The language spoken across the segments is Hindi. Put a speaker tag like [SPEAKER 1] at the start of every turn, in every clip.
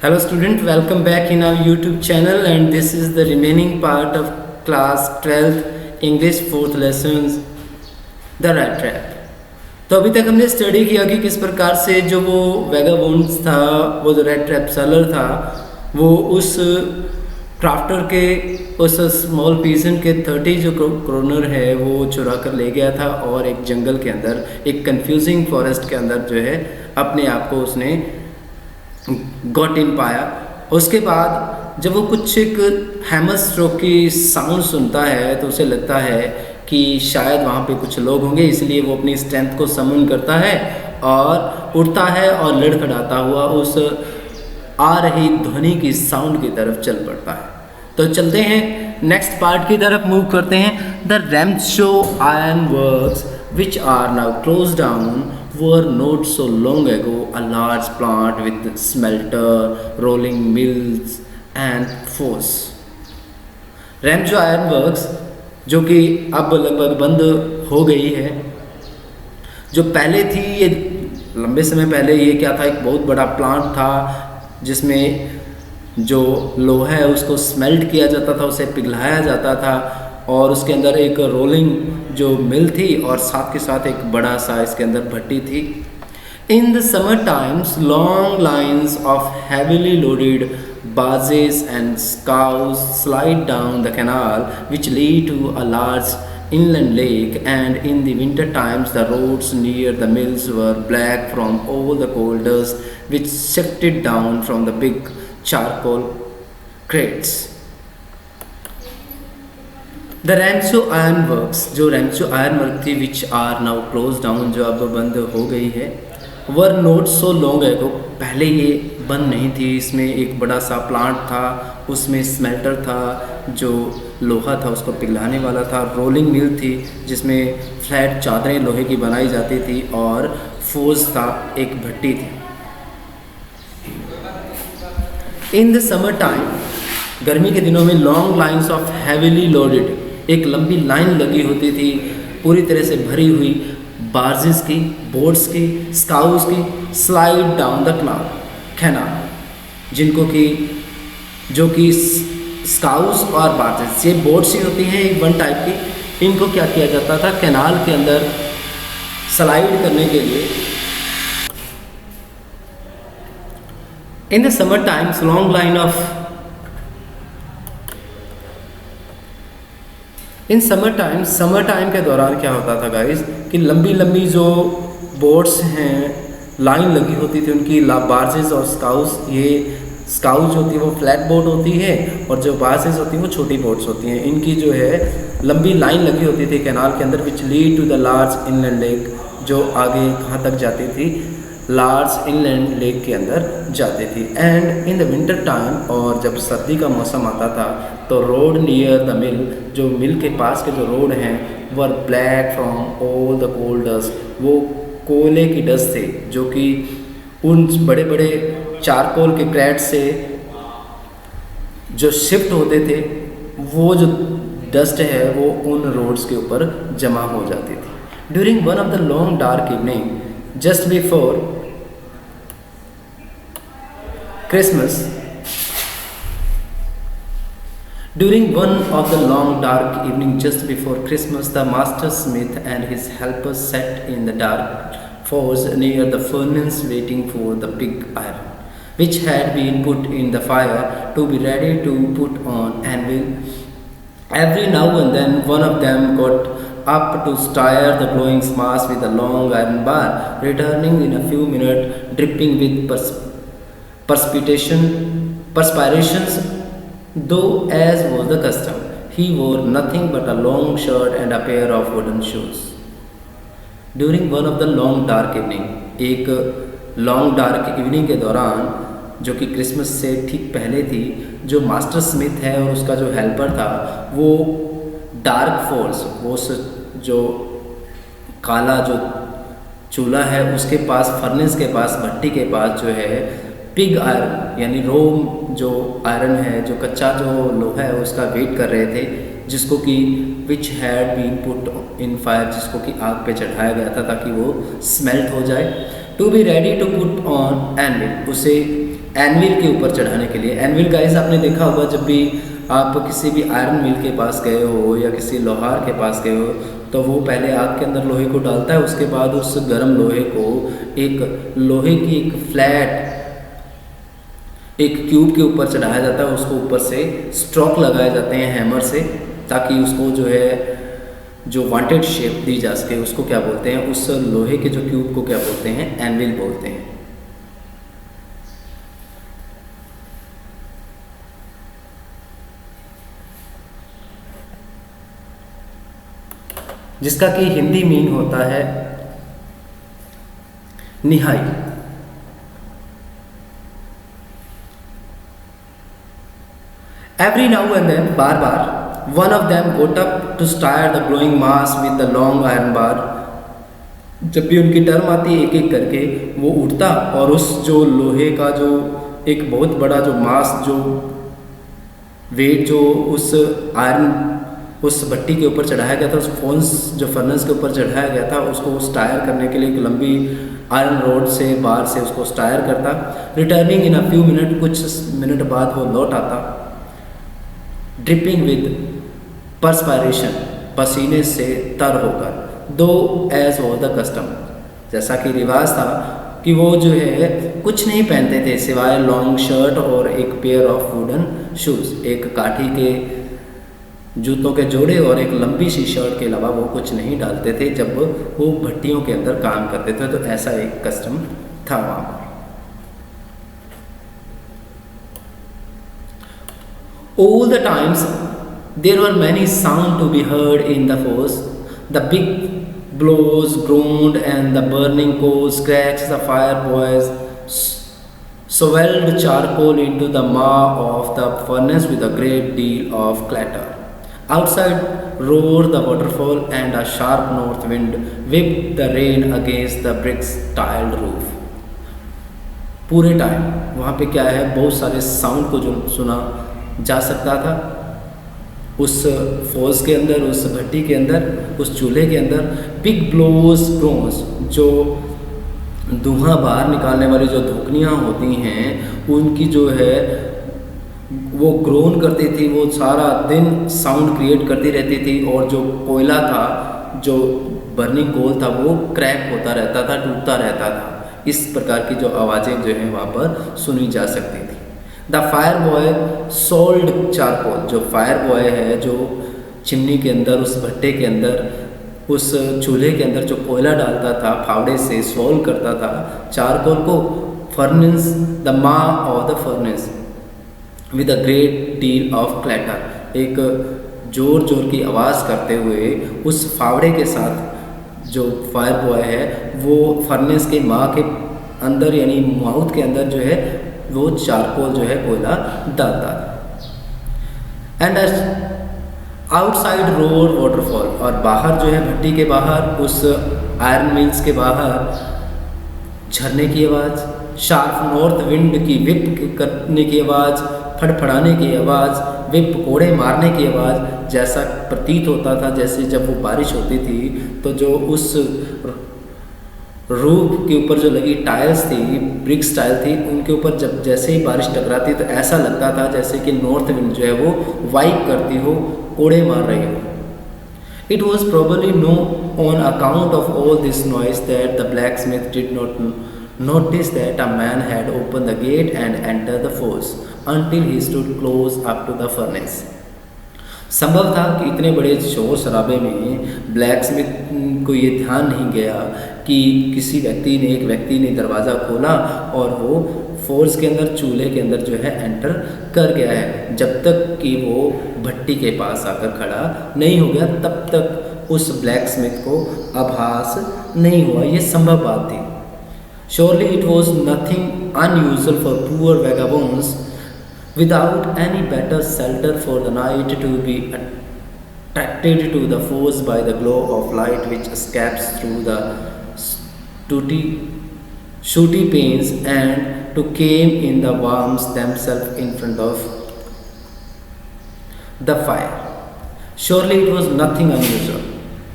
[SPEAKER 1] Hello student, welcome back in our YouTube channel and this is the remaining part of class 12th English 4th lessons The Rat Trap। तो अभी तक हमने स्टडी किया कि किस प्रकार से जो वो वैगाबॉन्ड्स था, वो जो रेड ट्रैप सेलर था, वो उस क्राफ्टर के उस स्मॉल पीसन के 30 जो क्रोनर है वो चुरा कर ले गया था और एक जंगल के अंदर, एक कंफ्यूजिंग फॉरेस्ट के अंदर जो है अपने आप को उसने गॉट इन पाया। उसके बाद जब वो कुछ एक हैमर स्ट्रोक की साउंड सुनता है तो उसे लगता है कि शायद वहाँ पे कुछ लोग होंगे, इसलिए वो अपनी स्ट्रेंथ को समन करता है और उठता है और लड़खड़ाता हुआ उस आ रही ध्वनि की साउंड की तरफ चल पड़ता है। तो चलते हैं नेक्स्ट पार्ट की तरफ मूव करते हैं। The Ramsjo iron works which are now closed down were not so long ago a large plant with smelter, rolling mills and force। Ramsjo iron works जो कि अब लगभग बंद हो गई है, जो पहले थी, ये लंबे समय पहले ये क्या था, एक बहुत बड़ा प्लांट था जिसमें जो लोहा है उसको स्मेल्ट किया जाता था, उसे पिघलाया जाता था और उसके अंदर एक रोलिंग जो मिल थी और साथ के साथ एक बड़ा सा इसके अंदर भट्टी थी। In the summer times long lines of heavily loaded barges and scows slide down the canal which lead to a large inland lake, and in the winter times the roads near the mills were black from all the coal dust which sifted down from the big charcoal crates। The Ramsjo iron works, जो रैम्सो आयरन वर्क थी which are now close down, जो अब बंद हो गई है, वर नोट सो लॉन्ग एगो, पहले ये बंद नहीं थी। इसमें एक बड़ा सा प्लांट था, उसमें स्मेल्टर था जो लोहा था उसको पिघलाने वाला था, रोलिंग मिल थी जिसमें फ्लैट चादरें लोहे की बनाई जाती थी और फोर्स था, एक भट्टी थी। इन द समर टाइम, गर्मी के दिनों में, long lines of heavily loaded, एक लंबी लाइन लगी होती थी पूरी तरह से भरी हुई बार्जेस की, बोट्स की, स्काउस की, स्लाइड डाउन द कैनाल, जिनको कि जो कि स्काउस और बार्जेस, ये बोट्स ही होती हैं एक वन टाइप की, इनको क्या किया जाता था, कैनाल के अंदर स्लाइड करने के लिए। In the summer times long line of, in summer time के दौरान क्या होता था गाइस कि लंबी लंबी जो बोट्स हैं लाइन लगी होती थी उनकी, बार्जेस और स्काउस, ये स्काउस जो होती है वो फ्लैट बोट होती है और जो बार्जेस होती हैं वो छोटी बोट्स होती हैं, इनकी जो है लंबी लाइन लगी होती थी कैनाल के अंदर, which lead to the large inland lake, जो आगे कहाँ तक जाती थी, लार्ज इनलैंड लेक के अंदर जाती थी। And in the winter time, और जब सर्दी का मौसम आता था तो रोड नियर द मिल, जो मिल के पास के जो रोड हैं were black from all the coal dust, वो कोयले की डस्ट थे जो कि उन बड़े बड़े चारकोल के क्रैट से जो शिफ्ट होते थे, वो जो डस्ट है वो उन रोड्स के ऊपर जमा हो जाती थी। During one of the long dark evening just before Christmas, during one of the long dark evening just before Christmas, the master smith and his helpers sat in the dark forge near the furnace waiting for the pig iron, which had been put in the fire to be ready to put on anvil. Every now and then one of them got up to stir the glowing mass with a long iron bar, returning in a few minutes dripping with perspirations, though as was the custom, he wore nothing but a long shirt and a pair of wooden shoes. During one of the long dark evening, एक लॉन्ग डार्क इवनिंग के दौरान, जो कि क्रिसमस से ठीक पहले थी, जो मास्टर स्मिथ है और उसका जो हेल्पर था वो डार्क फोर्स, वो जो काला जो चूल्हा है उसके पास, फर्नेस के पास, भट्टी के पास जो है पिग आयरन यानी रोम जो आयरन है, जो कच्चा जो लोहा है उसका वेट कर रहे थे, जिसको कि which had been put in fire, जिसको कि आग पे चढ़ाया गया था ताकि वो स्मेल्ट हो जाए। To be ready to put on anvil, उसे एनविल के ऊपर चढ़ाने के लिए। एनविल गाइस आपने देखा होगा, जब भी आप किसी भी आयरन मिल के पास गए हो या किसी लोहार के पास गए हो तो वो पहले आग के अंदर लोहे को डालता है, उसके बाद उस गर्म लोहे को एक लोहे की एक फ्लैट एक क्यूब के ऊपर चढ़ाया जाता है, उसको ऊपर से स्ट्रोक लगाए जाते हैं हैमर से, ताकि उसको जो है जो वांटेड शेप दी जा सके। उसको क्या बोलते हैं, उस लोहे के जो क्यूब को क्या बोलते हैं, एनविल बोलते हैं। जिसका कि हिंदी मीन होता है निहाई। एवरी नाउ एंड देन, बार बार, one of them got up to stir the glowing mass with the long iron bar. जब भी उनकी टर्म आती है एक एक करके वो उठता और उस जो लोहे का जो एक बहुत बड़ा जो मास, जो वेट जो उस आयरन उस भट्टी के ऊपर चढ़ाया गया था, उस फोन्स जो फर्नेस के ऊपर चढ़ाया गया था, उसको स्टायर करने के लिए एक लंबी आयरन रोड से बार से उसको स्टायर करता। Returning in a few minute, कुछ मिनट बाद वो लौट आता, ड्रिपिंग विद परस्पायरेशन, पसीने से तर होकर। दो एज वॉज द कस्टम, जैसा कि रिवाज था कि वो जो है कुछ नहीं पहनते थे सिवाय लॉन्ग शर्ट और एक पेयर ऑफ वुडन शूज़, एक काठी के जूतों के जोड़े और एक लंबी सी शर्ट के अलावा वो कुछ नहीं डालते थे जब वो भट्टियों के अंदर काम करते थे। तो ऐसा एक कस्टम था वहाँ पर। All the times there were many sounds to be heard in the force. The big blows groaned and the burning coals scratched the fire boys swelled charcoal into the maw of the furnace with a great deal of clatter. Outside roared the waterfall and a sharp north wind whipped the rain against the bricks tiled roof. पूरे टाइम वहाँ पे क्या है, बहुत सारे साउंड को जो सुना जा सकता था उस फोर्स के अंदर, उस भट्टी के अंदर, उस चूल्हे के अंदर। बिग ब्लोज ग्रोन्स, जो धुआं बाहर निकालने वाली जो धुकनियाँ होती हैं उनकी जो है वो ग्रोन करती थी, वो सारा दिन साउंड क्रिएट करती रहती थी। और जो कोयला था, जो बर्निंग कोल था, वो क्रैक होता रहता था, टूटता रहता था। इस प्रकार की जो आवाज़ें जो हैं वहाँ पर सुनी जा सकती थी। The fire boy sold charcoal, जो फायर बॉय है जो चिमनी के अंदर, उस भट्टे के अंदर, उस चूल्हे के अंदर जो कोयला डालता था, फावड़े से सोल्व करता था चारकोल को। फर्नेस, द मा of the furnace with a great deal of clatter, एक जोर जोर की आवाज़ करते हुए उस फावड़े के साथ जो फायर बॉय है वो फर्नेस के माँ के अंदर यानी माउथ के अंदर जो है वो चारकोल जो है कोयला डालता था। एंड आउटसाइड रोड वाटरफॉल, और बाहर जो है भट्टी के बाहर, उस आयरन मिल्स के बाहर झरने की आवाज़, शार्प नॉर्थ विंड की विप करने की आवाज़, फड़फड़ाने की आवाज़, विप कोड़े मारने की आवाज़, जैसा प्रतीत होता था जैसे जब वो बारिश होती थी तो जो उस रूफ के ऊपर जो लगी टाइल्स थी, ब्रिक्स टाइल थी, उनके ऊपर जब जैसे ही बारिश टकराती तो ऐसा लगता था जैसे कि नॉर्थ विंड जो है वो वाइप करती हो, कोड़े मार रही हो। It was probably no on account of all this noise that the blacksmith did not notice that a man had opened the gate and entered the force until he stood close up to the furnace. संभव था कि इतने बड़े शोर शराबे में ब्लैक स्मिथ को ये ध्यान नहीं गया कि एक व्यक्ति ने दरवाज़ा खोला और वो फोर्स के अंदर, चूल्हे के अंदर जो है एंटर कर गया है। जब तक कि वो भट्टी के पास आकर खड़ा नहीं हो गया तब तक उस ब्लैक स्मिथ को आभास नहीं हुआ। ये संभव बात थी। Surely it was nothing unusual for poor vagabonds without any better shelter for the night to be attracted to the force by the glow of light which escapes through the sooty panes and to came in the worms themselves in front of the fire. Surely it was nothing unusual.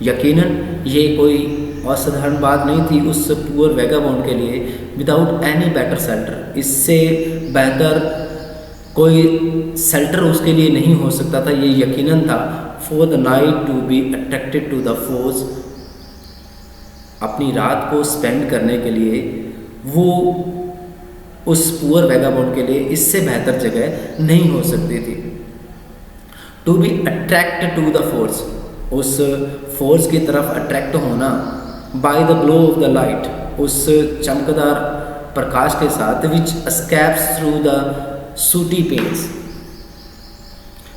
[SPEAKER 1] यकीनन ये कोई असाधारण बात नहीं थी उस पुअर वैगाबॉन्ड के लिए विदाउट एनी बेटर शेल्टर, इससे बेहतर कोई शेल्टर उसके लिए नहीं हो सकता था, ये यकीनन था। For the night to be attracted to the force, अपनी रात को स्पेंड करने के लिए वो उस पुअर वैगाबॉन्ड के लिए इससे बेहतर जगह नहीं हो सकती थी। To be attract to the force, उस फोर्स की तरफ अट्रैक्ट होना, by the glow of the light, उस चमकदार प्रकाश के साथ, which escapes through the sooty panes.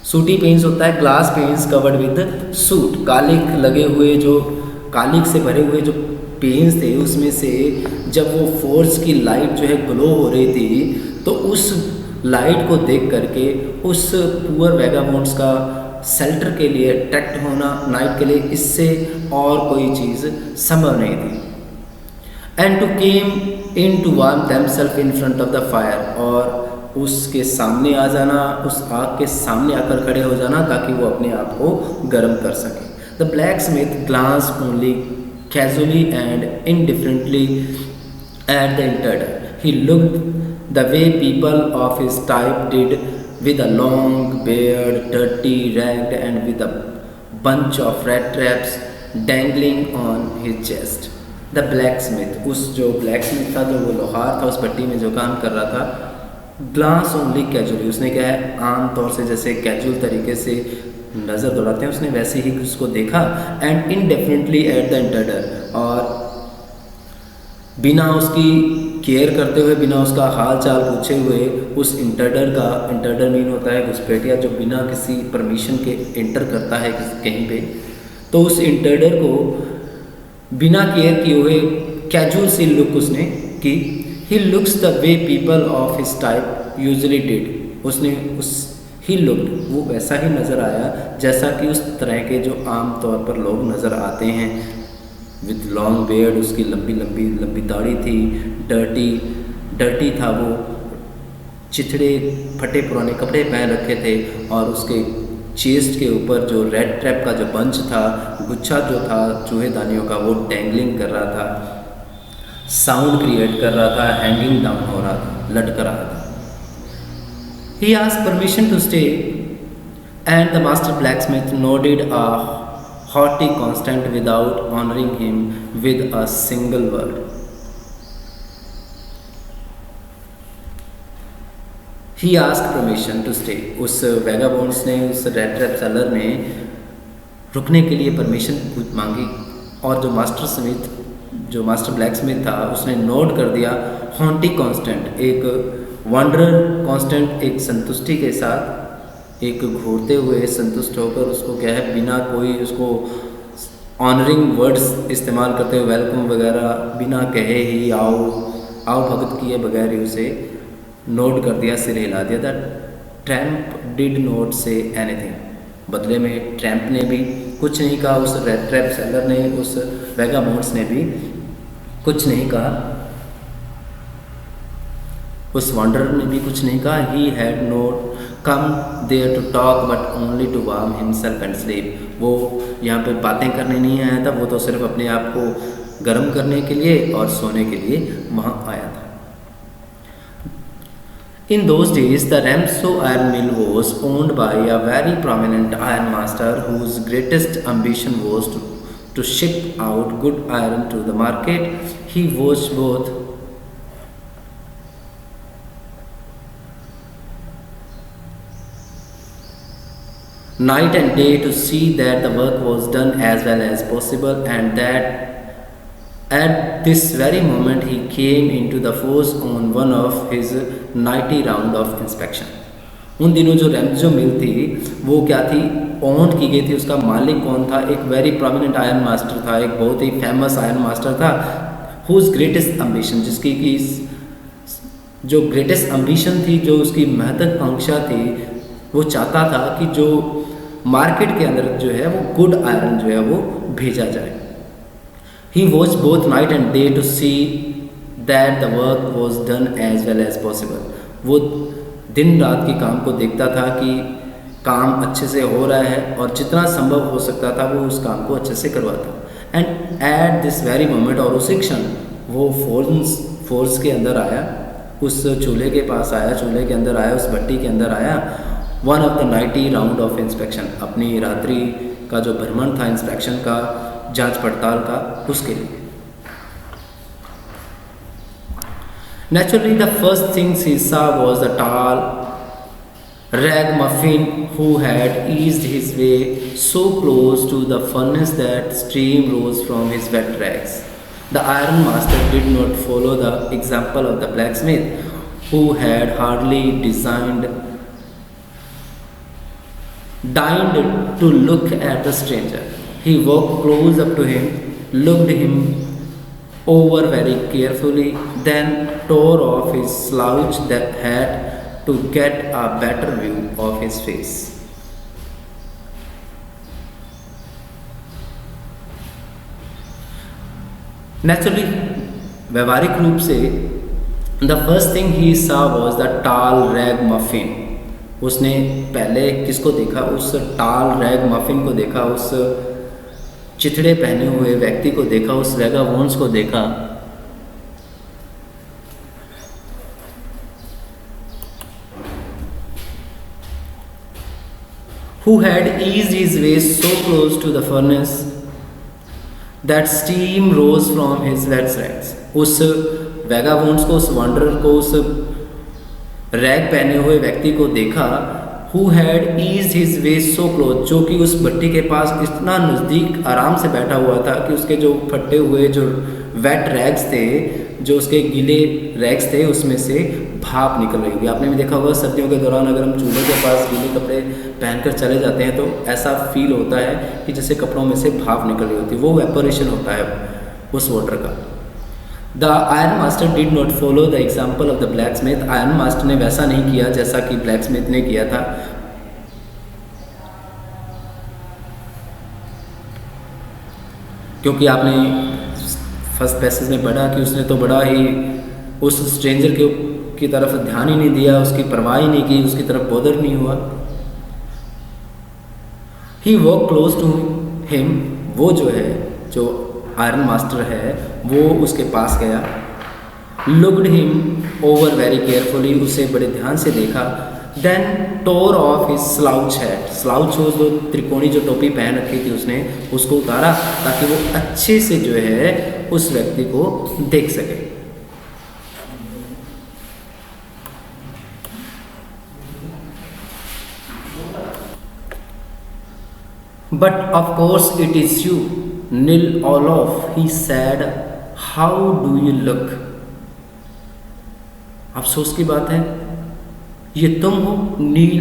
[SPEAKER 1] Sooty panes होता है glass panes covered with soot, कालिक लगे हुए, जो कालिक से भरे हुए जो पेन्स थे उसमें से जब वो फोर्स की लाइट जो है ग्लो हो रही थी तो उस लाइट को देख करके उस पुअर वैगाबॉन्ड्स का शेल्टर के लिए अट्रैक्ट होना नाइट के लिए, इससे और कोई चीज़ संभव नहीं थी। And two came in to warm themselves in front of the fire, और उसके सामने आ जाना, उस आग के सामने आकर खड़े हो जाना ताकि वो अपने आप को गर्म कर सके। The blacksmith glance only casually and indifferently at the intruder. He looked the way people of his type did, with a long beard, dirty, ragged, and with a bunch of rat traps dangling on his chest. The blacksmith, उस जो blacksmith था, जो वो लोहार था, उस भट्टी में जो काम कर रहा था, ग्लास ओनली कैजुअली, उसने क्या है आम तौर से जैसे कैजुअल तरीके से नज़र दौड़ाते हैं उसने वैसे ही उसको देखा। एंड इनडेफिनेटली एट द इंटरडर, और बिना उसकी केयर करते हुए, बिना उसका हाल चाल पूछे हुए उस इंटरडर का, इंटरडर मीन होता है घुसपैठिया जो बिना किसी परमिशन के इंटर करता है कहीं पे, तो उस इंटरडर को बिना केयर किए हुए कैजुअल सी लुक उसने की। He looks the way people of his type usually did, उसने उस ही लुक्ड, वो वैसा ही नज़र आया जैसा कि उस तरह के जो आम तौर पर लोग नज़र आते हैं, विद लॉन्ग बियर्ड, उसकी लंबी लंबी लंबी दाढ़ी थी, डर्टी था वो, चिथड़े फटे पुराने कपड़े पहन रखे थे, और उसके चेस्ट के ऊपर जो रेड ट्रैप का जो बंच था, गुच्छा जो था चूहेदानियों का, वो डैंगलिंग कर रहा था, साउंड क्रिएट कर रहा था, हैंगिंग डाउन हो रहा था, लटक रहा था। He asked permission to stay, and the master blacksmith nodded a haughty consent without honoring him with a single word. He asked permission to stay. उस वैगाबॉन्ड्स ने उस रेड ट्रैप सेलर में रुकने के लिए परमिशन मांगी, और जो मास्टर ब्लैकस्मिथ था उसने नोट कर दिया हॉन्टी कांस्टेंट, एक वंडरर कांस्टेंट, एक संतुष्टि के साथ, एक घूरते हुए संतुष्ट होकर, उसको क्या है बिना कोई उसको ऑनरिंग वर्ड्स इस्तेमाल करते हुए, वेलकम वगैरह बिना कहे ही आओ भगत किए बगैर ही उसे नोट कर दिया, सिर हिला दिया। That tramp did not say anything, बदले में ट्रैम्प ने भी कुछ नहीं कहा, उस रेड ट्रैप सेलर ने, उस वैगाबॉन्ड्स ने भी कुछ नहीं कहा, उस वॉन्डरर ने भी कुछ नहीं कहा। He had not come there to talk but only to warm himself and sleep, वो यहाँ पे बातें करने नहीं आया था, वो तो सिर्फ अपने आप को गर्म करने के लिए और सोने के लिए वहाँ आया था। In those days, the Ramso iron mill was owned by a very prominent iron master whose greatest ambition was to ship out good iron to the market. He watched both night and day to see that the work was done as well as possible, and that at this very moment he came into the force on one of his nightly round of inspection. उन दिनों जो रैम्सो मिल थी वो क्या थी, ओन की गई थी, उसका मालिक कौन था, एक वेरी प्रोमिनेंट आयरन मास्टर था, एक बहुत ही फेमस आयरन मास्टर था, हुज ग्रेटेस्ट एम्बिशन, जिसकी की जो ग्रेटेस्ट एम्बिशन थी, जो उसकी महत्वाकांक्षा थी, वो चाहता था कि जो मार्केट के अंदर जो है वो गुड आयरन जो है वो भेजा जाए। He watched both night and day to see that the work was done as well as possible. वो दिन रात के काम को देखता था कि काम अच्छे से हो रहा है और जितना संभव हो सकता था वो उस काम को अच्छे से करवाता। And at this very moment, और उसी क्षण वो फोर्स के अंदर आया, उस चूल्हे के पास आया, चूल्हे के अंदर आया, उस भट्टी के अंदर आया। One of the nightly round of inspection, अपनी रात्रि का जो भ्रमण था इंस्पेक्शन का, जांच पड़ताल का, उसके लिए। Naturally, the first things he saw was the tall ragamuffin who had eased his way so close to the furnace that steam rose from his wet rags. The iron master did not follow the example of the blacksmith, who had hardly deigned to look at the stranger. He walked close up to him, looked him over very carefully, then tore off his slouched hat to get a better view of his face. Naturally, व्यवहारिक रूप से the first thing he saw was the tall ragamuffin. उसने पहले किसको देखा? उस tall ragamuffin को देखा, उस चिथड़े पहने हुए व्यक्ति को देखा, उस वैगाबॉन्ड्स को देखा। Who had eased his way so close to the furnace that steam rose from his wet rags. उस वैगाबॉन्ड्स को, उस वॉन्डरर को, उस रैग पहने हुए व्यक्ति को देखा। Who had eased his way so close, जो कि उस भट्टी के पास इतना नज़दीक आराम से बैठा हुआ था कि उसके जो फटे हुए जो वेट रैग्स थे, जो उसके गीले रैग्स थे, उसमें से भाप निकल रही होगी। आपने भी देखा होगा सर्दियों के दौरान अगर हम चूल्हे के पास गीले कपड़े पहनकर चले जाते हैं तो ऐसा फील होता है कि जैसे कपड़ों में से भाप निकल रही होती है, वो वेपोरेशन होता है उस वाटर का। The iron master did not follow the example of the black Smith. Iron master ने वैसा नहीं किया जैसा कि ब्लैक स्मिथ ने किया था। क्योंकि आपने फर्स्ट पैसेज में पढ़ा कि उसने तो बड़ा ही उस स्ट्रेंजर की तरफ ध्यान ही नहीं दिया, उसकी परवाह ही नहीं की, उसकी तरफ बॉदर नहीं हुआ। ही वॉक क्लोज टू हिम, वो जो है, जो आयरन मास्टर है, वो उसके पास गया। Looked him over very carefully, उसे बड़े ध्यान से देखा। Then tore off his slouch hat, slouch हो जो त्रिकोणी जो टोपी पहन रखी थी उसने, उसको उतारा ताकि वो अच्छे से जो है उस व्यक्ति को देख सके। But of course it is you, Nil Olof, he said. How do you look? अफसोस की बात है, ये तुम हो नील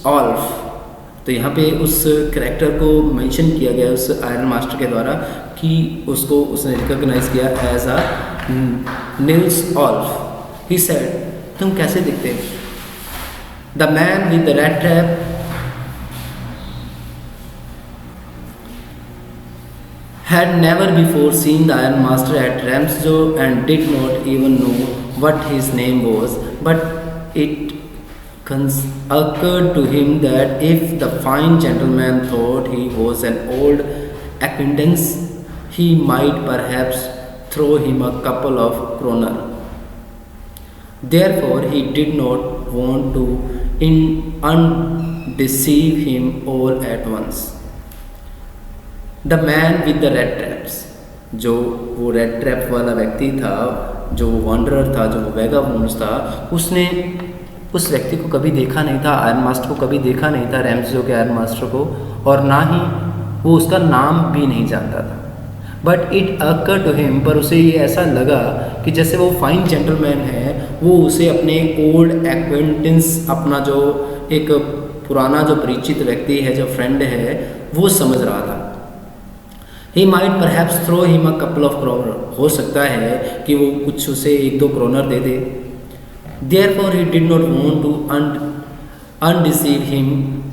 [SPEAKER 1] ऑल्फ। तो यहाँ पे उस कैरेक्टर को मेंशन किया गया उस आयरन मास्टर के द्वारा कि उसको उसने रिकॉग्नाइज किया as a Nils Olof. He said, तुम कैसे दिखते हो? The man with the red trap had never before seen the Iron Master at Ramsjo and did not even know what his name was, but it occurred to him that if the fine gentleman thought he was an old acquaintance, he might perhaps throw him a couple of kroner. Therefore, he did not want to undeceive him all at once. The man with the red traps, जो वो रेड ट्रैप वाला व्यक्ति था, जो वॉन्डरर था, जो वैगाबॉन्ड्स था, उसने उस व्यक्ति को कभी देखा नहीं था, आयरन मास्टर को कभी देखा नहीं था, रैम्सजो के आयरन मास्टर को, और ना ही वो उसका नाम भी नहीं जानता था। But it occur to him, पर उसे ये ऐसा लगा कि जैसे वो फाइन जेंटलमैन है, वो उसे अपने ओल्ड एक्वेंटेंस, अपना जो एक पुराना जो परिचित व्यक्ति है, जो फ्रेंड है, वो समझ रहा था। He might perhaps throw him a couple of kroner, हो सकता है कि वो कुछ उसे 1-2 kroner they they. Therefore he did not want to undeceive him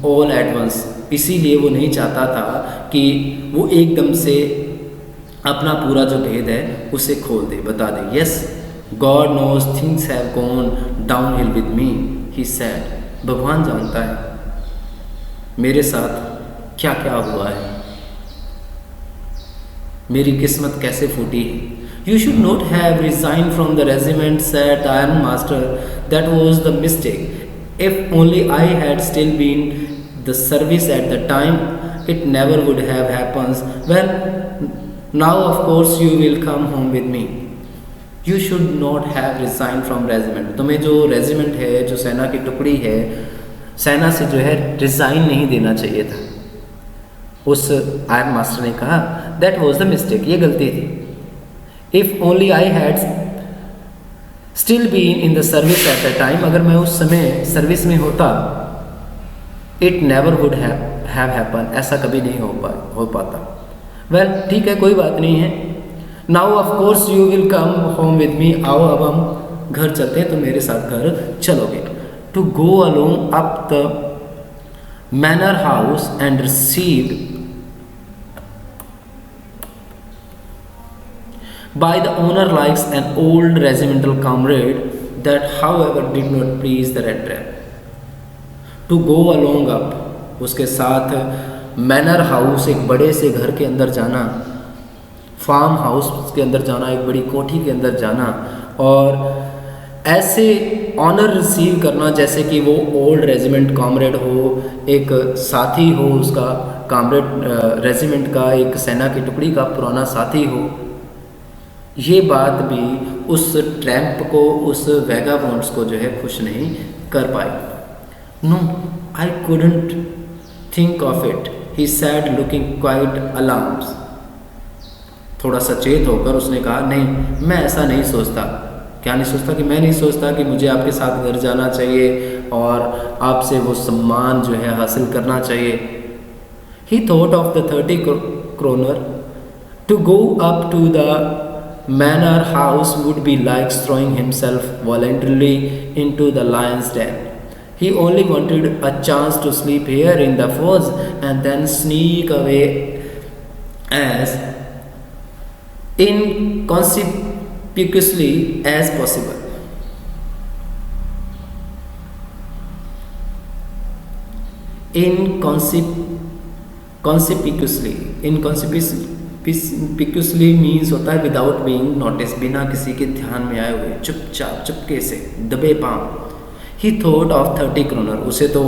[SPEAKER 1] all at once, इसीलिए वो नहीं चाहता था कि वो एकदम से अपना पूरा जो भेद है उसे खोल दे, बता दे। Yes, God knows things have gone downhill with me, he said. भगवान जानता है मेरे साथ क्या क्या हुआ है। मेरी किस्मत कैसे फूटी है. You should not have resigned from the regiment, said the Iron Master. That was the mistake. If only I had still been the service at the time, it never would have happened. Well, now of course you will come home with me. You should not have resigned from regiment. तुम्हें जो रेजिमेंट है, जो सेना की टुकड़ी है, सेना से जो है रिज़ाइन नहीं देना चाहिए था. उस आयरन मास्टर ने कहा, दैट वॉज द मिस्टेक, ये गलती थी. If only I had still been in the service at the time, अगर मैं उस समय सर्विस में होता, it never would have happen, ऐसा कभी नहीं हो पाता. वेल, ठीक है, कोई बात नहीं है. Now of course you will come home with me. आओ अब हम घर चलते हैं, तो मेरे साथ घर चलोगे. To go along up the manor house and received by the owner likes an old regimental comrade that however did not please the red trap. To go along up, उसके साथ मैनर हाउस, एक बड़े से घर के अंदर जाना, फार्म हाउस के अंदर जाना, एक बड़ी कोठी के अंदर जाना, और ऐसे ऑनर रिसीव करना जैसे कि वो ओल्ड रेजिमेंट कॉमरेड हो, एक साथी हो उसका, कॉमरेड रेजिमेंट का, एक सेना की टुकड़ी का पुराना साथी हो. ये बात भी उस ट्रैम्प को, उस वैगाबॉन्ड्स को जो है खुश नहीं कर पाई. No, I couldn't think of it, he said looking quite alarmed. थोड़ा सचेत होकर उसने कहा, नहीं, मैं ऐसा नहीं सोचता. क्या नहीं सोचता? कि मैं नहीं सोचता कि मुझे आपके साथ घर जाना चाहिए और आपसे वो सम्मान जो है हासिल करना चाहिए. He thought of the 30 kroner. To go up to the manor house would be like throwing himself voluntarily into the lion's den. He only wanted a chance to sleep here in the forge and then sneak away as inconspicuously as possible. Inconspicuously means होता है विदाउट बीइंग नोटिस, बिना किसी के ध्यान में आए हुए, चुपचाप, चुपके से, दबे पांव. ही थॉट ऑफ 30 kroner. उसे तो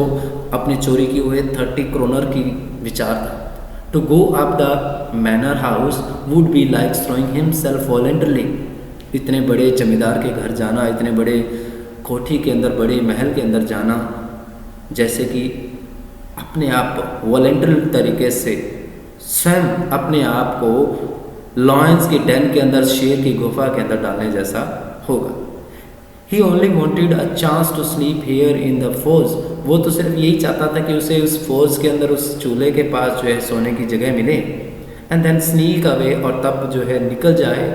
[SPEAKER 1] अपनी चोरी की हुए 30 kroner की विचार था. To go up the manor house would be like throwing himself voluntarily. इतने बड़े जमींदार के घर जाना, इतने बड़े कोठी के अंदर, बड़े महल के अंदर जाना, जैसे कि अपने आप वॉलंटरी तरीके से स्वयं अपने आप को लॉयंस की डेन के अंदर, शेर की गुफा के अंदर डालने जैसा होगा. He only wanted a chance to sleep here in the forge. वो तो सिर्फ यही चाहता था कि उसे उस फोर्ज के अंदर, उस चूल्हे के पास जो है सोने की जगह मिले. एंड देन स्नीक अवे, और तब जो है निकल जाए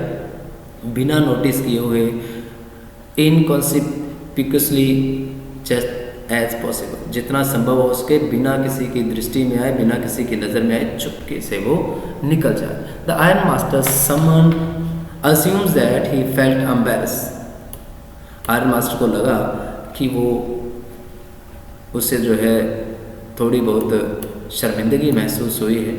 [SPEAKER 1] बिना नोटिस किए हुए, इनकॉन्सिपिक्यूसली जस्ट एज पॉसिबल, जितना संभव हो उसके, बिना किसी की दृष्टि में आए, बिना किसी की नज़र में आए, चुपके से वो निकल जाए. The iron master summon assumes that he felt embarrassed. Iron master को लगा कि वो, उससे जो है थोड़ी बहुत शर्मिंदगी महसूस हुई है.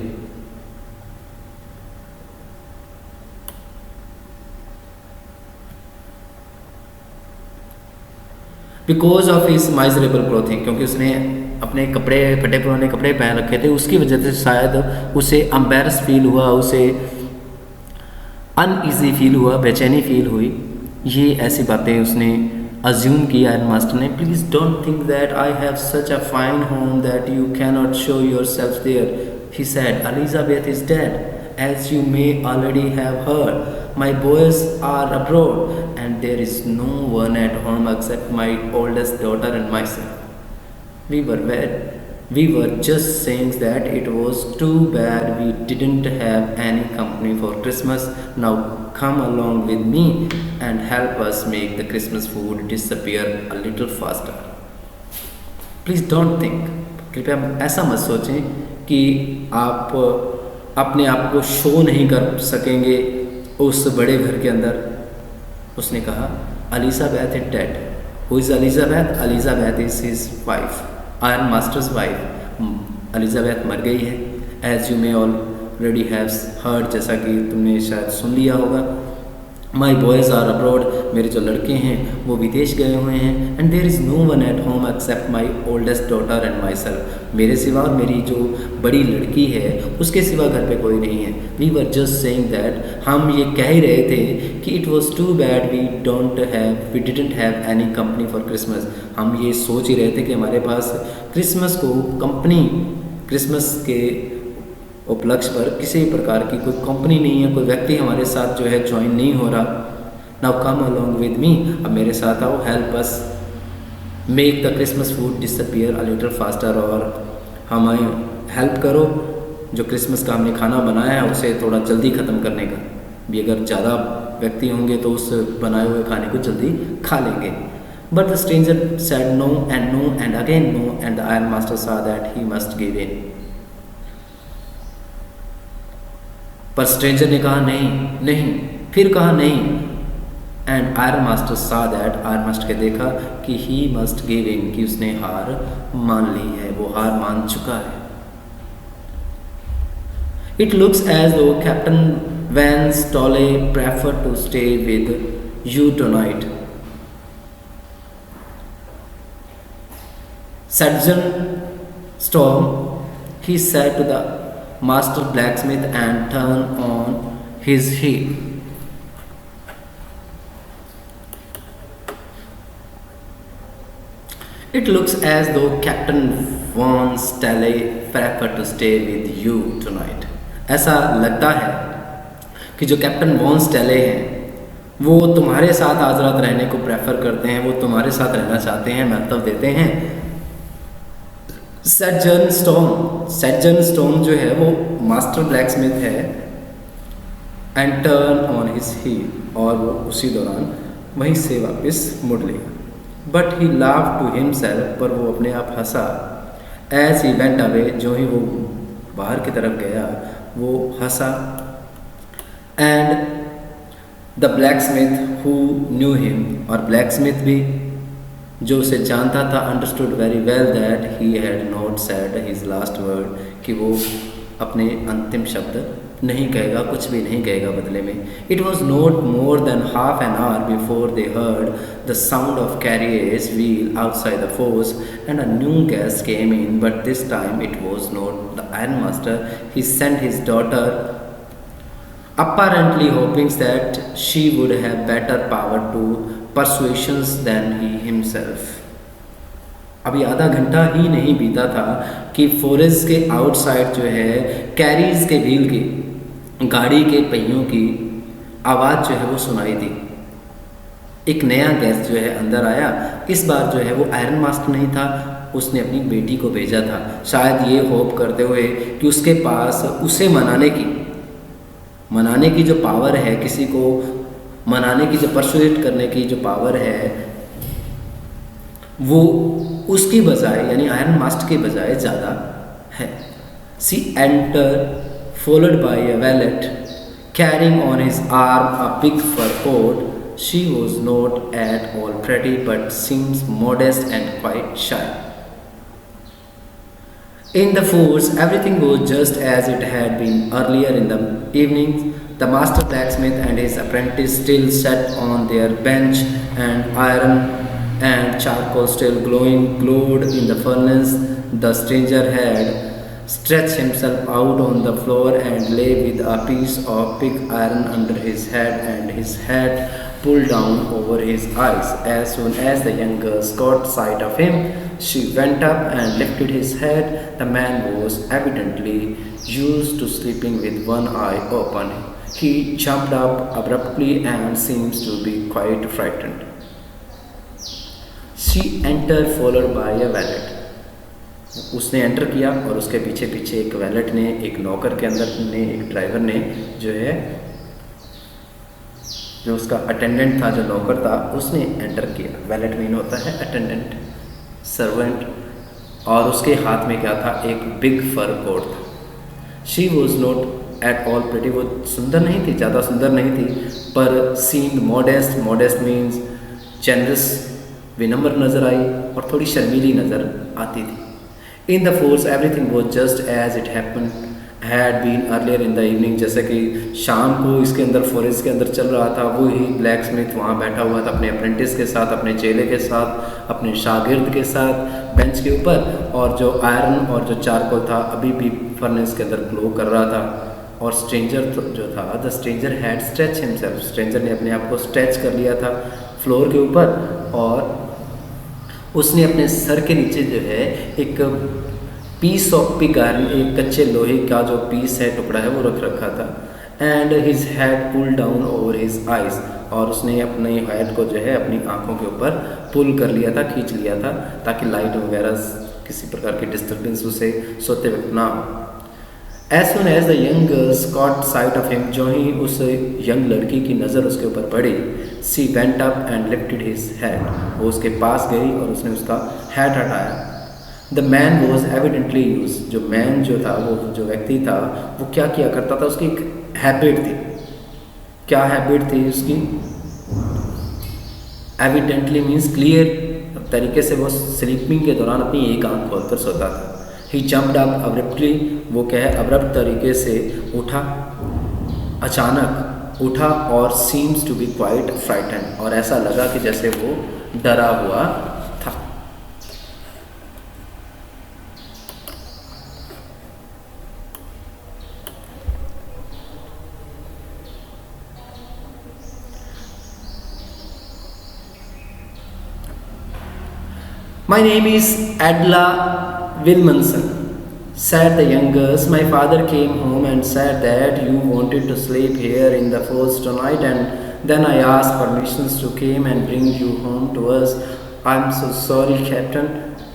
[SPEAKER 1] Because of his miserable clothing, क्योंकि उसने अपने कपड़े, फटे पुराने कपड़े पहन रखे थे, उसकी वजह से शायद उसे एम्बैरस फील हुआ, उसे अनईजी फील हुआ, बेचैनी फील हुई. ये ऐसी बातें उसने अज्यूम की आयरन मास्टर ने. Please don't think that I have such a fine home that you can not show your self there. He said, Elizabeth is dead, as you may already have heard. My boys are abroad and there is no one at home except my oldest daughter and myself. We were just saying that it was too bad we didn't have any company for Christmas. Now come along with me and help us make the Christmas food disappear a little faster. Please don't think, कृपया ऐसा मत सोचें कि आप अपने आप को शो नहीं कर सकेंगे उस बड़े घर के अंदर. उसने कहा, Elizabeth is dead. Who is Elizabeth? Elizabeth is his wife, iron master's wife. Elizabeth मर गई है. As you may already have heard, जैसा कि तुमने शायद सुन लिया होगा, माई बॉयज़ आर अब्रॉड, मेरे जो लड़के हैं वो विदेश गए हुए हैं, and there is no one at home except my oldest daughter and my self, मेरे सिवा और मेरी जो बड़ी लड़की है उसके सिवा घर पे कोई नहीं है। We were just saying that, हम ये कह ही रहे थे कि it was too bad we didn't have any company for Christmas, हम ये सोच ही रहे थे कि हमारे पास क्रिसमस को कंपनी, क्रिसमस के उपलक्ष्य पर किसी प्रकार की कोई कंपनी नहीं है, कोई व्यक्ति हमारे साथ जो है ज्वाइन नहीं हो रहा। Now come along with me, अब मेरे साथ आओ, help us make the Christmas food disappear a little faster, और हमें हेल्प करो जो क्रिसमस का हमने खाना बनाया है उसे थोड़ा जल्दी ख़त्म करने का भी, अगर ज़्यादा व्यक्ति होंगे तो उस बनाए हुए खाने को जल्दी खा लेंगे। But the stranger said no and again no, and the iron master saw that he must give in, पर स्ट्रेंजर ने कहा नहीं नहीं, फिर कहा नहीं, and iron master saw that, iron master के देखा कि ही मस्ट गिव इन, कि उसने हार मान ली है, वो हार मान चुका है। It looks as though captain von Stahle prefer to stay with you tonight, surgeon storm, he said to the master blacksmith and turned on his heel. It looks as though Captain Von Stale preferred to stay with you tonight. ऐसा लगता है कि जो कैप्टन वॉन स्टेले हैं वो तुम्हारे साथ आज रात रहने को प्रेफर करते हैं, वो तुम्हारे साथ रहना चाहते हैं, महत्व देते हैं। सैजन स्टॉर्म जो है वो मास्टर ब्लैकस्मिथ है, and turn on his heel, और वो उसी दौरान वहीं से वापस मुड़ लिया। But he laugh to himself, पर वो अपने आप हंसा। एज ही वेंट अवे, जो ही वो बाहर की तरफ गया वो हंसा। And the blacksmith who knew him, और ब्लैकस्मिथ भी जो उसे जानता था, understood very well that he had not said his last word, कि वो अपने अंतिम शब्द नहीं कहेगा, कुछ भी नहीं कहेगा बदले में। It was not more than half an hour before they heard the sound of carriers wheel outside the force, and a new guest came in, but this time it was not the iron master. He sent his daughter apparently hoping that she would have better power to persuasions than he himself. अभी आधा घंटा ही नहीं बीता था कि फॉरेस्ट के आउटसाइड जो है कैरीज के व्हील की, गाड़ी के पहियों की आवाज़ जो है वो सुनाई दी। एक नया गेस्ट जो है अंदर आया। इस बार जो है वो आयरन मास्टर नहीं था, उसने अपनी बेटी को भेजा था, शायद ये होप करते हुए कि उसके पास उसे मनाने की जो पावर है, किसी को मनाने की जो परसुएट करने की जो पावर है, वो उसकी बजाय यानी आयरन मास्टर के बजाय ज़्यादा है। She enter followed by a valet carrying on his arm a big fur coat. She was not at all pretty but seems modest and quite shy. In the force, everything was just as it had been earlier in the evening. The master blacksmith and his apprentice still sat on their bench, and iron and charcoal still glowed in the furnace. The stranger had stretched himself out on the floor and lay with a piece of pig iron under his head and his hat pulled down over his eyes. As soon as the young girl caught sight of him, she went up and lifted his head. The man was evidently used to sleeping with one eye open. He jumped up abruptly and seems to be quite frightened. She entered followed by a valet. उसने एंटर किया और उसके पीछे पीछे एक वैलेट ने, एक नौकर के अंदर ने, एक ड्राइवर ने जो है, जो उसका अटेंडेंट था, जो नौकर था, उसने एंटर किया। वैलेट मीन होता है अटेंडेंट, सर्वेंट, और उसके हाथ में क्या था, एक बिग फर कोट था। She was not at all pretty, वो सुंदर नहीं थी, ज़्यादा सुंदर नहीं थी, पर seemed modest. Modest means generous, विनम्र नज़र आई और थोड़ी शर्मीली नज़र आती थी। In the force everything was just as it happen had been earlier in the evening, जैसे कि शाम को इसके अंदर फॉरेस्ट के अंदर चल रहा था, वो ही ब्लैक स्मिथ वहाँ बैठा हुआ था अपने अप्रेंटिस के साथ, अपने चेले के साथ, अपने शागिर्द के साथ बेंच के ऊपर, और जो आयरन और जो चारकोल था अभी भी फर्नेस के अंदर ग्लो कर रहा था। और स्ट्रेंजर जो था, the stranger had stretch himself, stranger ने अपने आप को स्ट्रेच कर लिया था फ्लोर के ऊपर, और उसने अपने सर के नीचे जो है एक पीस ऑफ पिग आयरन, एक कच्चे लोहे का जो पीस है, टुकड़ा है, वो रख रखा था। And his head pull down over his eyes, और उसने अपने हेड को जो है अपनी आंखों के ऊपर पुल कर लिया था, खींच लिया था, ताकि लाइट वगैरह किसी प्रकार की डिस्टर्बेंस उसे सोते वक्त ना हो। As soon as the young girls caught sight of him, जो ही उस यंग लड़की की नज़र उसके ऊपर पड़ी, she went up and lifted his head, वो उसके पास गई और उसने उसका हेड हटाया। The man was evidently used, जो मैन जो था, वो जो व्यक्ति था, वो क्या किया करता था, उसकी एक हैबिट थी। क्या हैबिट थी उसकी? एविडेंटली मीन्स क्लियर तरीके से वो स्लीपिंग के दौरान अपनी एक आंख खोलकर सोता था। ही जम्प्ड अप अब्रप्टली, वो क्या है अब्रप्ट तरीके से उठा, अचानक उठा, और seems to be quite frightened, और ऐसा लगा कि जैसे वो डरा हुआ था। My name is Adla Wilmanson, said the young girls. My father came home and said that you wanted to sleep here in the forest tonight, and then I asked permissions to come and bring you home to us. I'm so sorry, Captain,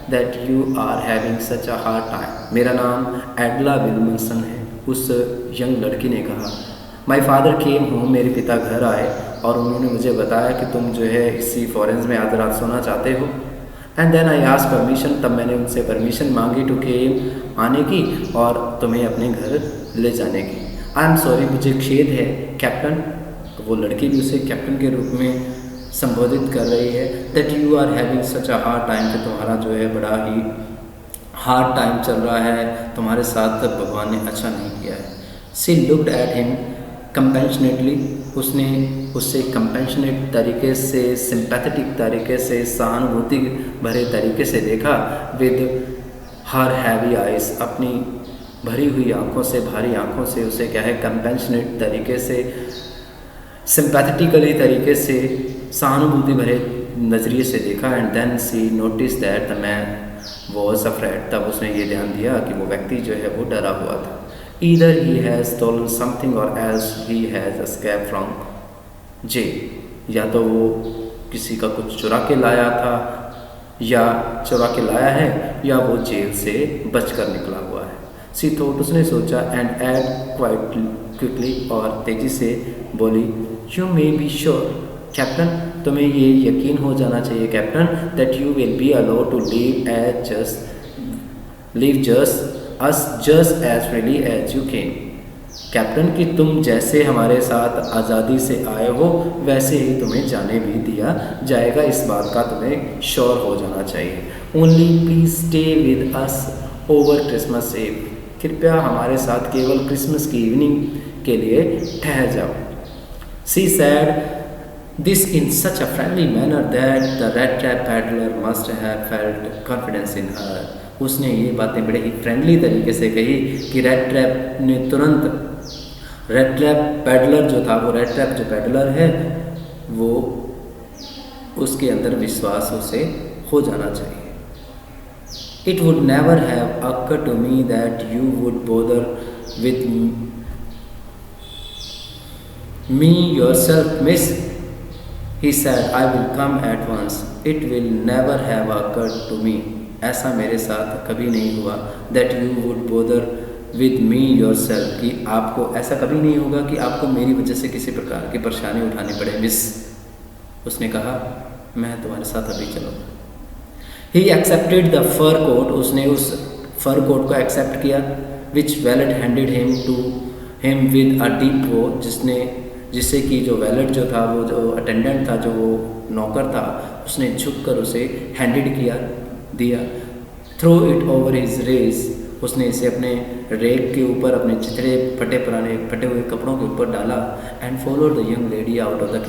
[SPEAKER 1] that you are having such a hard time. मेरा नाम एडला विल्मसन है, उस यंग लड़की ने कहा। माई फादर केम होम, मेरे पिता घर आए और उन्होंने मुझे बताया कि तुम जो है इसी फॉरेंस में आज रात सोना चाहते हो। And then I ask permission, तब मैंने उनसे परमिशन मांगी टू केम, आने की और तुम्हें अपने घर ले जाने की। आई एम सॉरी, मुझे खेद है कैप्टन, वो लड़की भी उसे कैप्टन के रूप में संबोधित कर रही है, that you are having such a hard time, कि तुम्हारा जो है बड़ा ही हार्ड टाइम चल रहा है, तुम्हारे साथ भगवान ने अच्छा नहीं किया है। सी लुक्ड एट हिम कंपेशनेटली, उसने उससे कंपेशनेट तरीके से, सिंपैथेटिक तरीके से, सहानुभूति भरे तरीके से देखा। विद हर हैवी आइज, अपनी भरी हुई आँखों से, भारी आँखों से उसे क्या है कंपेशनेट तरीके से, सिंपैथेटिकली तरीके से, सहानुभूति भरे नज़रिए से देखा। And then she notice that the man was afraid, तब उसने ये ध्यान दिया कि वो व्यक्ति जो है वो डरा हुआ था। Either he has stolen something or else he has escaped from jail, या तो वो किसी का कुछ चुरा के लाया था, या चुरा के लाया है, या वो जेल से बचकर निकला हुआ है। सी थॉट, उसने सोचा, एंड एड क्वाइट क्विकली, और तेजी से बोली, you may be sure captain, तुम्हें ये यकीन हो जाना चाहिए captain, that you will be allowed to leave just us just as freely as you came, captain, कि तुम जैसे हमारे साथ आज़ादी से आए हो वैसे ही तुम्हें जाने भी दिया जाएगा, इस बात का तुम्हें श्योर हो जाना चाहिए। Only please stay with us over Christmas eve, कृपया हमारे साथ केवल क्रिसमस की इवनिंग के लिए ठहर जाओ। She said this in such a friendly manner that the red trap peddler must have felt confidence in her, उसने ये बातें बड़े ही फ्रेंडली तरीके से कही कि रेड ट्रैप ने तुरंत, रेड ट्रैप पैडलर जो था, वो रेड ट्रैप जो पैडलर है, वो उसके अंदर विश्वास उसे हो जाना चाहिए। It would never have occurred to me that you would bother with me yourself miss, he said, I will come at once, it will never have occurred to me, ऐसा मेरे साथ कभी नहीं हुआ, that you would bother with me yourself, कि आपको ऐसा कभी नहीं होगा कि आपको मेरी वजह से किसी प्रकार की परेशानी उठानी पड़े मिस। उसने कहा, मैं तुम्हारे साथ अभी चलूँगा। He accepted the fur coat, उसने उस फर कोट को एक्सेप्ट किया, which valet handed him to him with a deep bow, जिससे कि जो वैलेट जो था, वो जो अटेंडेंट था, जो वो नौकर था, उसने झुककर उसे हैंडेड किया, दिया। Throw it over his race, उसने इसे अपने रेक के ऊपर अपने जितने फटे हुए कपड़ों के ऊपर डाला and followed the young lady out of the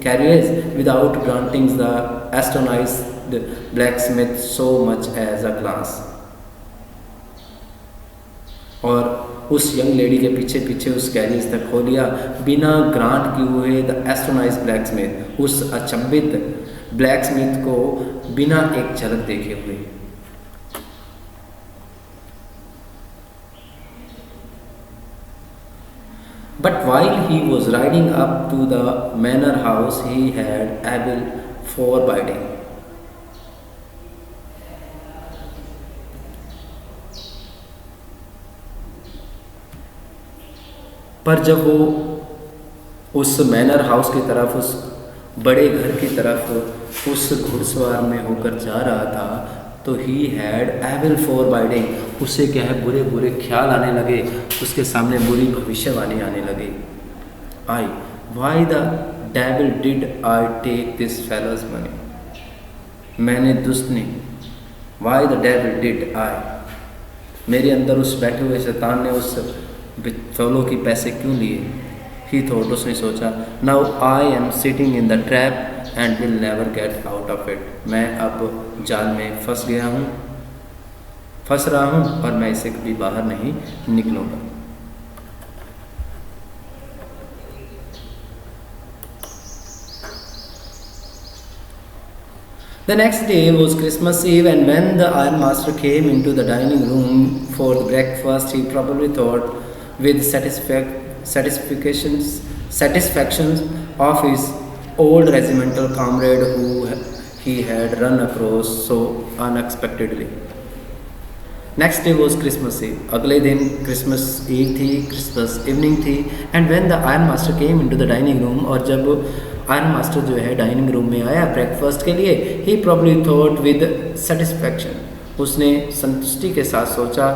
[SPEAKER 1] carriage without granting the astonished blacksmith so much as a glance. और उस यंग लेडी के पीछे पीछे उस कैरियज तक खो लिया बिना ग्रांट किए हुए द एस्ट्रोनाइज्ड ब्लैकस्मिथ, उस अचंभित ब्लैकस्मिथ को बिना एक झलक देखे हुए। But while he was riding up to the manor house, he had able foreboding. पर जब वो उस मैनर हाउस की तरफ, उस बड़े घर की तरफ उस घुड़सवार में होकर जा रहा था, तो ही हैड एविल फोरबाइडिंग, उससे क्या है बुरे बुरे ख्याल आने लगे, उसके सामने बुरी भविष्यवाणी आने लगी। I why the devil did I take this fellow's money, मैंने दुष्ट ने, why the devil did I, मेरे अंदर उस बैठे हुए शैतान ने उस फेलो की पैसे क्यों लिए। ही थॉट, उसने सोचा, now I am sitting in the trap and will never get out of it, मैं अब जाल में फंस रहा हूँ और मैं इसे कभी बाहर नहीं निकलूँगा। The next day was Christmas Eve, and when the ironmaster came into the dining room for the breakfast, he probably thought with satisfaction of his old regimental comrade who he had run across so unexpectedly. Next day was Christmas Eve. अगले दिन क्रिसमस ईव थी, क्रिसमस इवनिंग थी। And when the iron master came into the dining room, और जब आयरन मास्टर जो है डाइनिंग रूम में आया ब्रेकफास्ट के लिए, he probably thought with satisfaction, उसने संतुष्टि के साथ सोचा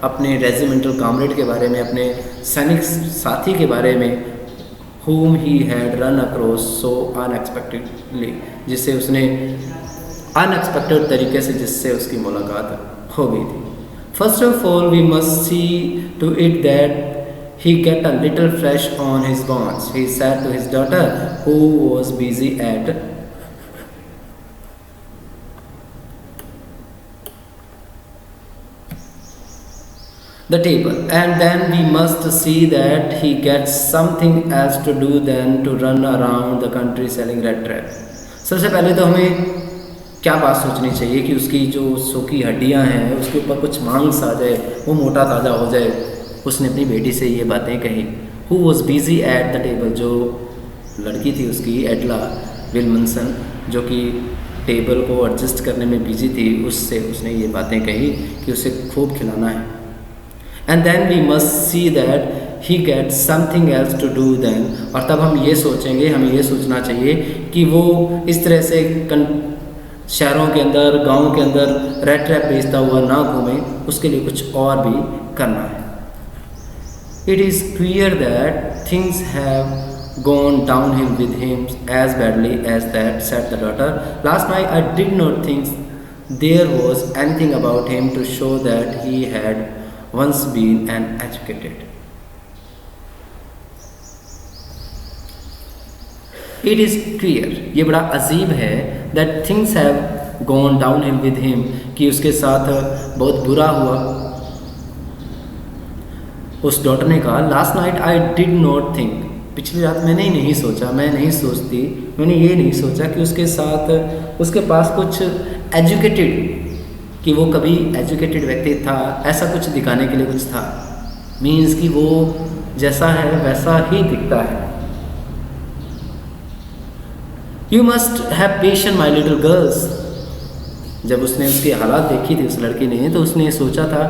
[SPEAKER 1] अपने रेजिमेंटल कॉमरेड के बारे में, अपने सैनिक साथी के बारे में, whom he had run across so unexpectedly, जिसे उसने अनएक्सपेक्टेड तरीके से जिससे उसकी मुलाकात हो गई थी। First of all, we must see to it that he get a little flesh on his bones, he said to his daughter, who was busy at the table, and then we must see that he gets something else to do than to run around the country selling rat trap. सबसे पहले तो हमें क्या बात सोचनी चाहिए कि उसकी जो सूखी हड्डियां हैं उसके ऊपर कुछ मांस आ जाए, वो मोटा ताज़ा हो जाए। उसने अपनी बेटी से ये बातें कही। Who was busy at the table, जो लड़की थी उसकी एडला विल्मनसन, जो कि टेबल को एडजस्ट करने में बिजी थी, उससे उसने ये बातें कही कि उसे खूब खिलाना है। And then we must see that he get something else to do then, और तब हम ये सोचेंगे, हमें ये सोचना चाहिए कि वो इस तरह से शहरों के अंदर, गाँव के अंदर रेड ट्रैप बेचता हुआ ना घूमे, उसके लिए कुछ और भी करना है। It is clear that things have gone downhill with him as badly as that, said the daughter. Last night I did not think there was anything about him to show that he had once been an educated. It is clear, ये बड़ा अजीब है, that things have gone downhill with him, कि उसके साथ बहुत बुरा हुआ। उस डॉटर ने कहा, last night I did not think, पिछली रात मैंने नहीं सोचा, मैं नहीं सोचती, मैंने ये नहीं सोचा कि उसके साथ उसके पास कुछ एजुकेटेड, कि वो कभी एजुकेटेड व्यक्ति था, ऐसा कुछ दिखाने के लिए कुछ था। मीन्स कि वो जैसा है वैसा ही दिखता है। You must have patience my little girls. जब उसने उसकी हालात देखी थी उस लड़की ने, तो उसने सोचा था,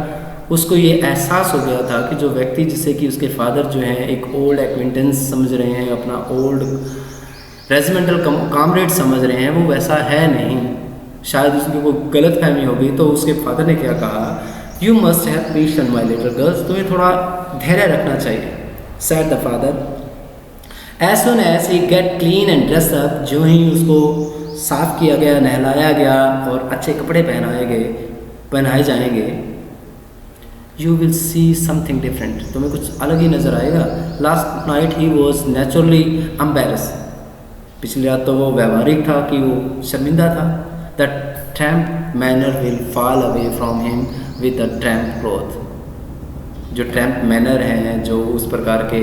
[SPEAKER 1] उसको ये एहसास हो गया था कि जो व्यक्ति जिसे कि उसके फादर जो हैं एक ओल्ड एक्विंटेंस समझ रहे हैं, अपना ओल्ड रेजिमेंटल कॉमरेड समझ रहे हैं, वो वैसा है नहीं। शायद उसकी वो गलत फहमी हो गई। तो उसके फादर ने क्या कहा, you must have patience my little girls, तुम्हें थोड़ा धैर्य रखना चाहिए, said the father. As soon as he get clean and dress up, जो ही उसको साफ किया गया, नहलाया गया और अच्छे कपड़े पहनाए जाएंगे, you will see something different, तुम्हें कुछ अलग ही नज़र आएगा। Last night he was naturally embarrass, पिछली रात तो वो व्यवहारिक था कि वो शर्मिंदा था। The tramp manner will fall away from him with the tramp cloth, जो ट्रैम्प मैनर हैं, जो उस प्रकार के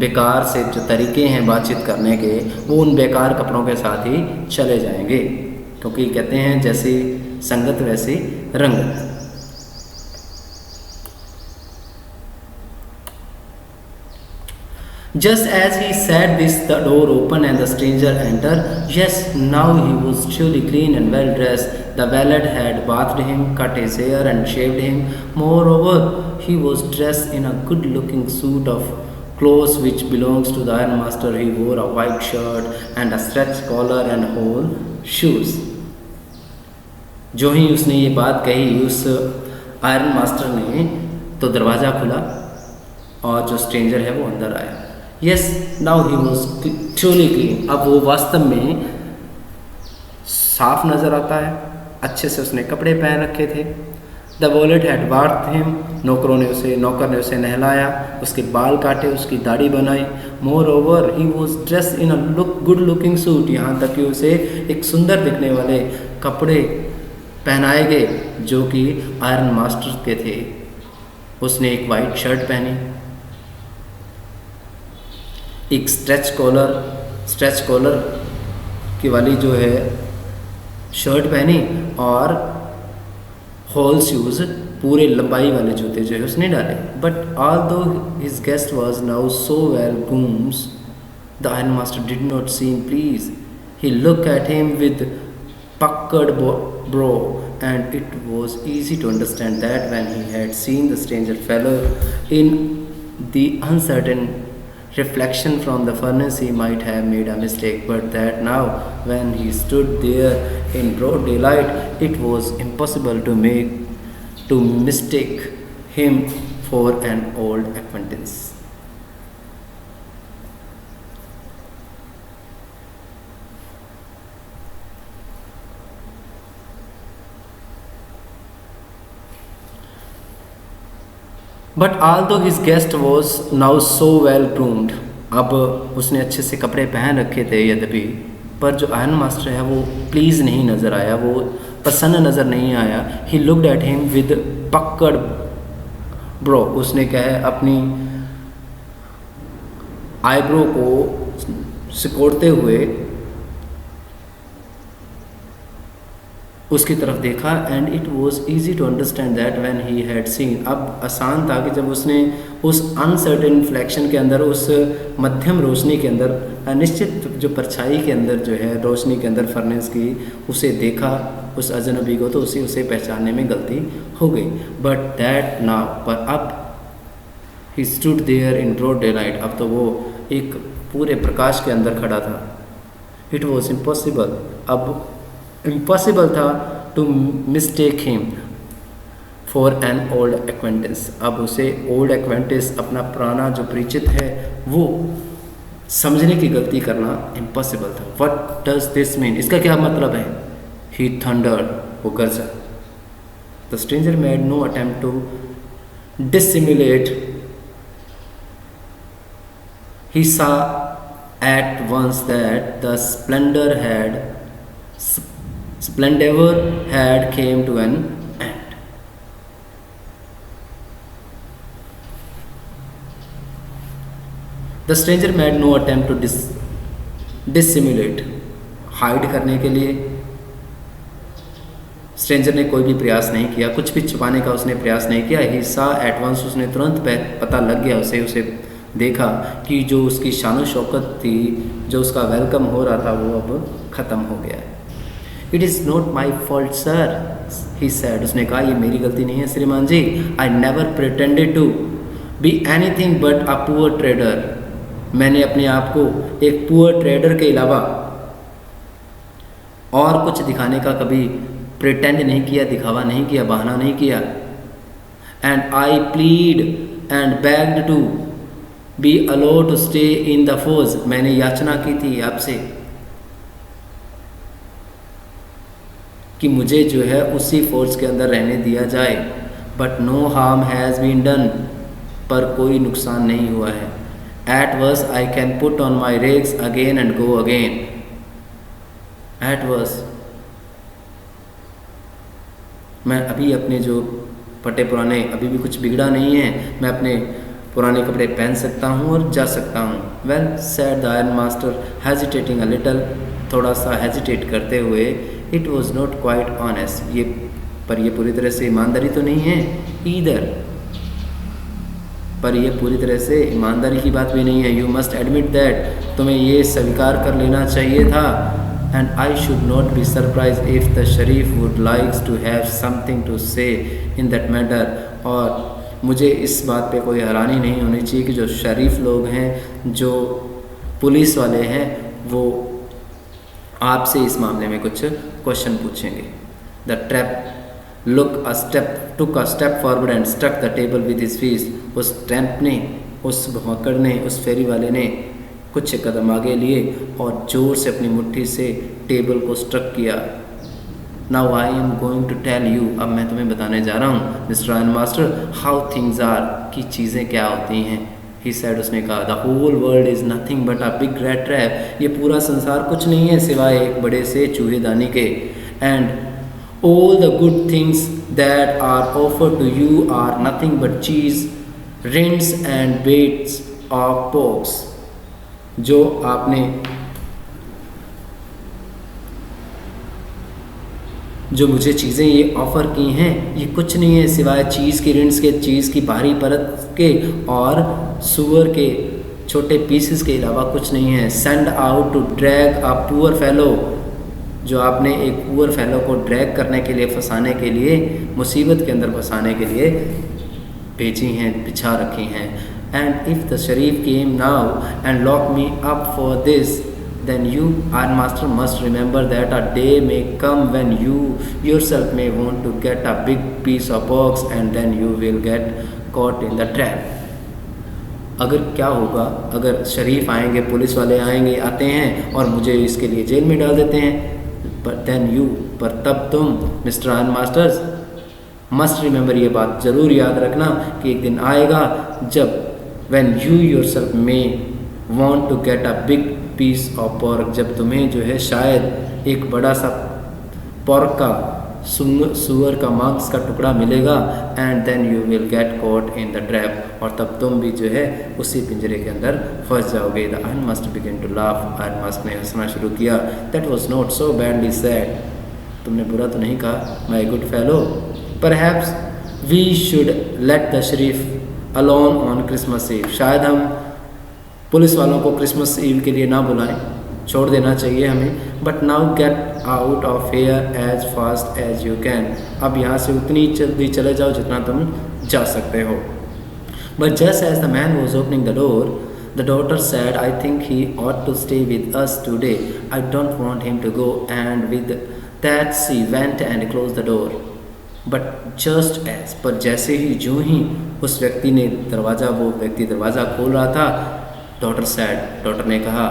[SPEAKER 1] बेकार से जो तरीके हैं बातचीत करने के, वो उन बेकार कपड़ों के साथ ही चले जाएंगे, क्योंकि कहते हैं जैसी संगत वैसी रंगत। Just as he said this, the door opened and the stranger entered. Yes, now he was truly clean and well dressed. The valet had bathed him, cut his hair and shaved him. Moreover, he was dressed in a good-looking suit of clothes which belongs to the ironmaster. He wore a white shirt and a stretched collar and whole shoes. जो ही उसने ये बात कही उस आयरन मास्टर ने, तो दरवाज़ा खुला और जो स्ट्रेंजर है वो अंदर आया। Yes, now he was truly clean, अब वो वास्तव में साफ नज़र आता है, अच्छे से उसने कपड़े पहन रखे थे। The wallet had bath him, नौकर ने उसे नहलाया, उसके बाल काटे, उसकी दाढ़ी बनाई। More over he was dress in a good looking suit, यहाँ तक कि उसे एक सुंदर दिखने वाले कपड़े पहनाए गए जो कि आयरन मास्टर के थे। उसने एक वाइट शर्ट पहनी, एक स्ट्रेच कॉलर की वाली जो है शर्ट पहनी, और होल शूज़, पूरे लंबाई वाले जूते जो है उसने डाले। But although his guest was now so well groomed, the iron master did not seem please. He look at him with puckered brow, and it was easy to understand that when he had seen the stranger fellow in the uncertain reflection from the furnace he might have made a mistake, but that now when he stood there in broad daylight it was impossible to mistake him for an old acquaintance. But although his guest was now so well groomed, अब उसने अच्छे से कपड़े पहन रखे थे यद्यपि, पर जो आयरन मास्टर है वो प्लीज़ नहीं नज़र आया, वो प्रसन्न नज़र नहीं आया। He looked at him with puckered brow, उसने क्या है अपनी आईब्रो को सिकोड़ते हुए उसकी तरफ देखा। And it was easy to understand that when he had seen, अब आसान था कि जब उसने उस अनसर्टेन फ्लैक्शन के अंदर, उस मध्यम रोशनी के अंदर, अनिश्चित जो परछाई के अंदर जो है रोशनी के अंदर फर्नेस की, उसे देखा उस अजनबी को, तो उसे पहचानने में गलती हो गई। बट दैट नाउ, पर अब he stood there in broad daylight, अब तो वो एक पूरे प्रकाश के अंदर खड़ा था। इट वॉज इम्पॉसिबल, अब इम्पॉसिबल था to mistake him for an old acquaintance, अब उसे ओल्ड एक्वेंटेंस, अपना पुराना जो परिचित है, वो समझने की गलती करना इम्पॉसिबल था। व्हाट डज दिस मीन, इसका क्या मतलब है? ही थंडर्ड, वो गरजा। The stranger made no attempt to dissimulate, he saw at once that the splendor had came to an end. The stranger made no attempt to dissimulate, hide करने के लिए स्ट्रेंजर ने कोई भी प्रयास नहीं किया, कुछ भी छुपाने का उसने प्रयास नहीं किया। ही saw at once, उसने तुरंत पता लग गया, उसे देखा कि जो उसकी शान शौकत थी, जो उसका वेलकम हो रहा था, वो अब ख़त्म हो गया। It is not my fault sir, he said, उसने कहा ये मेरी गलती नहीं है श्रीमान जी। I never pretended to be anything but a poor trader, मैंने अपने आप को एक पुअर ट्रेडर के अलावा और कुछ दिखाने का कभी प्रिटेंड नहीं किया, दिखावा नहीं किया, बहाना नहीं किया। And I plead and begged to be allow to stay in the force, मैंने याचना की थी आपसे कि मुझे जो है उसी फोर्स के अंदर रहने दिया जाए। But no harm has been done, पर कोई नुकसान नहीं हुआ है। At worst I can put on my rags again and go again. At worst मैं अभी अपने जो फटे पुराने, अभी भी कुछ बिगड़ा नहीं है, मैं अपने पुराने कपड़े पहन सकता हूँ और जा सकता हूँ। Well said the iron master hesitating a little, थोड़ा सा हेजिटेट करते हुए, it was not quite honest, ये पूरी तरह से ईमानदारी तो नहीं है ईदर, पर ये पूरी तरह से ईमानदारी की बात भी नहीं है। यू मस्ट एडमिट दैट, तुम्हें ये स्वीकार कर लेना चाहिए था। And I should not be surprise if the sheriff would likes to have something to say in that matter, और मुझे इस बात पे कोई हैरानी नहीं होनी चाहिए कि जो शरीफ लोग हैं, जो पुलिस वाले हैं, वो आपसे इस मामले में कुछ क्वेश्चन पूछेंगे। The trap took a step forward and struck the table with his fist। उस ट्रैप ने, उस भुमक्कड़ ने, उस फेरी वाले ने कुछ कदम आगे लिए और ज़ोर से अपनी मुट्ठी से टेबल को स्ट्रक किया। Now I am going to tell you, अब मैं तुम्हें बताने जा रहा हूँ mister iron master, how things are, कि चीज़ें क्या होती हैं। ही सेड, उसने कहा, the whole world is nothing but a big rat trap, ये पूरा संसार कुछ नहीं है सिवाय एक बड़े से चूहेदानी के। And all the good things that are offered to you are nothing but cheese, rinds and baits of porks। जो आपने, जो मुझे चीज़ें ये ऑफ़र की हैं, ये कुछ नहीं है सिवाय चीज़ की रिंड्स के, चीज़ की बाहरी परत के और सुअर के छोटे पीसेस के अलावा कुछ नहीं है। Send out to drag a poor fellow, जो आपने एक पुअर फेलो को ड्रैग करने के लिए, फंसाने के लिए, मुसीबत के अंदर फंसाने के लिए भेजी हैं, बिछा रखी हैं। And if the Sharif came now and lock me up for this, then you, Iron Master, must remember that a day may come when you yourself may want to get a big piece of box and then you will get caught in the trap। अगर क्या होगा, अगर शरीफ आएंगे, पुलिस वाले आएंगे, आते हैं और मुझे इसके लिए जेल में डाल देते हैं, but then you, पर तब तुम mister iron masters must remember, ये बात ज़रूर याद रखना कि एक दिन आएगा जब when you yourself may want to get a big piece of pork, जब तुम्हें जो है शायद एक बड़ा सा पोर्क का, सुअर का मांस का टुकड़ा मिलेगा। And then you will get caught in the trap, और तब तुम भी जो है उसी पिंजरे के अंदर फंस जाओगे। The iron master begin to laugh, iron master ने हंसना शुरू किया। That was not so badly said, तुमने बुरा तो नहीं कहा my good fellow. Perhaps we should let the sheriff alone on Christmas eve, शायद हम पुलिस वालों को क्रिसमस ईव के लिए ना बुलाएं, छोड़ देना चाहिए हमें। But now get out of here as fast as you can, अब यहाँ से उतनी जल्दी चले जाओ जितना तुम जा सकते हो। But just as the man was opening the door, the daughter said, I think he ought to stay with us today, I don't want him to go. And with that she went and close the door. But just as, पर जैसे ही जो ही उस व्यक्ति ने दरवाज़ा, वो व्यक्ति दरवाज़ा खोल रहा था, डॉटर सैड, डॉटर ने कहा,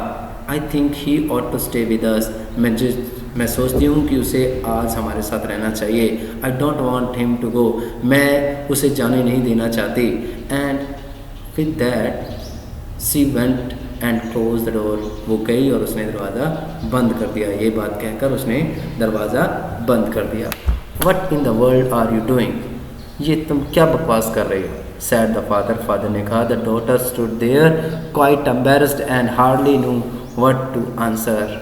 [SPEAKER 1] I think he ought to stay with us, मैं सोचती हूँ कि उसे आज हमारे साथ रहना चाहिए। I don't want him to go, मैं उसे जाने नहीं देना चाहती। And with that she went and close the door, वो गई और उसने दरवाज़ा बंद कर दिया। ये बात कहकर उसने दरवाज़ा बंद कर दिया। What in the world are you doing, ये तुम क्या बकवास कर रही हो, सैड द फादर, फादर ने कहा। The daughter stood there quite embarrassed and hardly knew what to answer,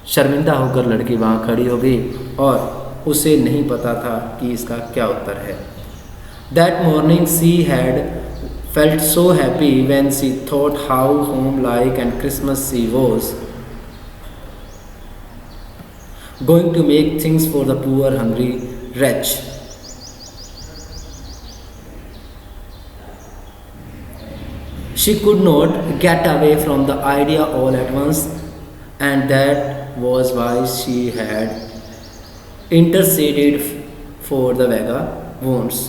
[SPEAKER 1] शर्मिंदा होकर लड़की वहाँ खड़ी हो गई और उसे नहीं पता था कि इसका क्या उत्तर है। That morning she had felt so happy when she thought how home like and Christmas she was going to make things for the poor hungry wretch। She could not get away from the idea all at once, and that was why she had interceded for the Vega wounds.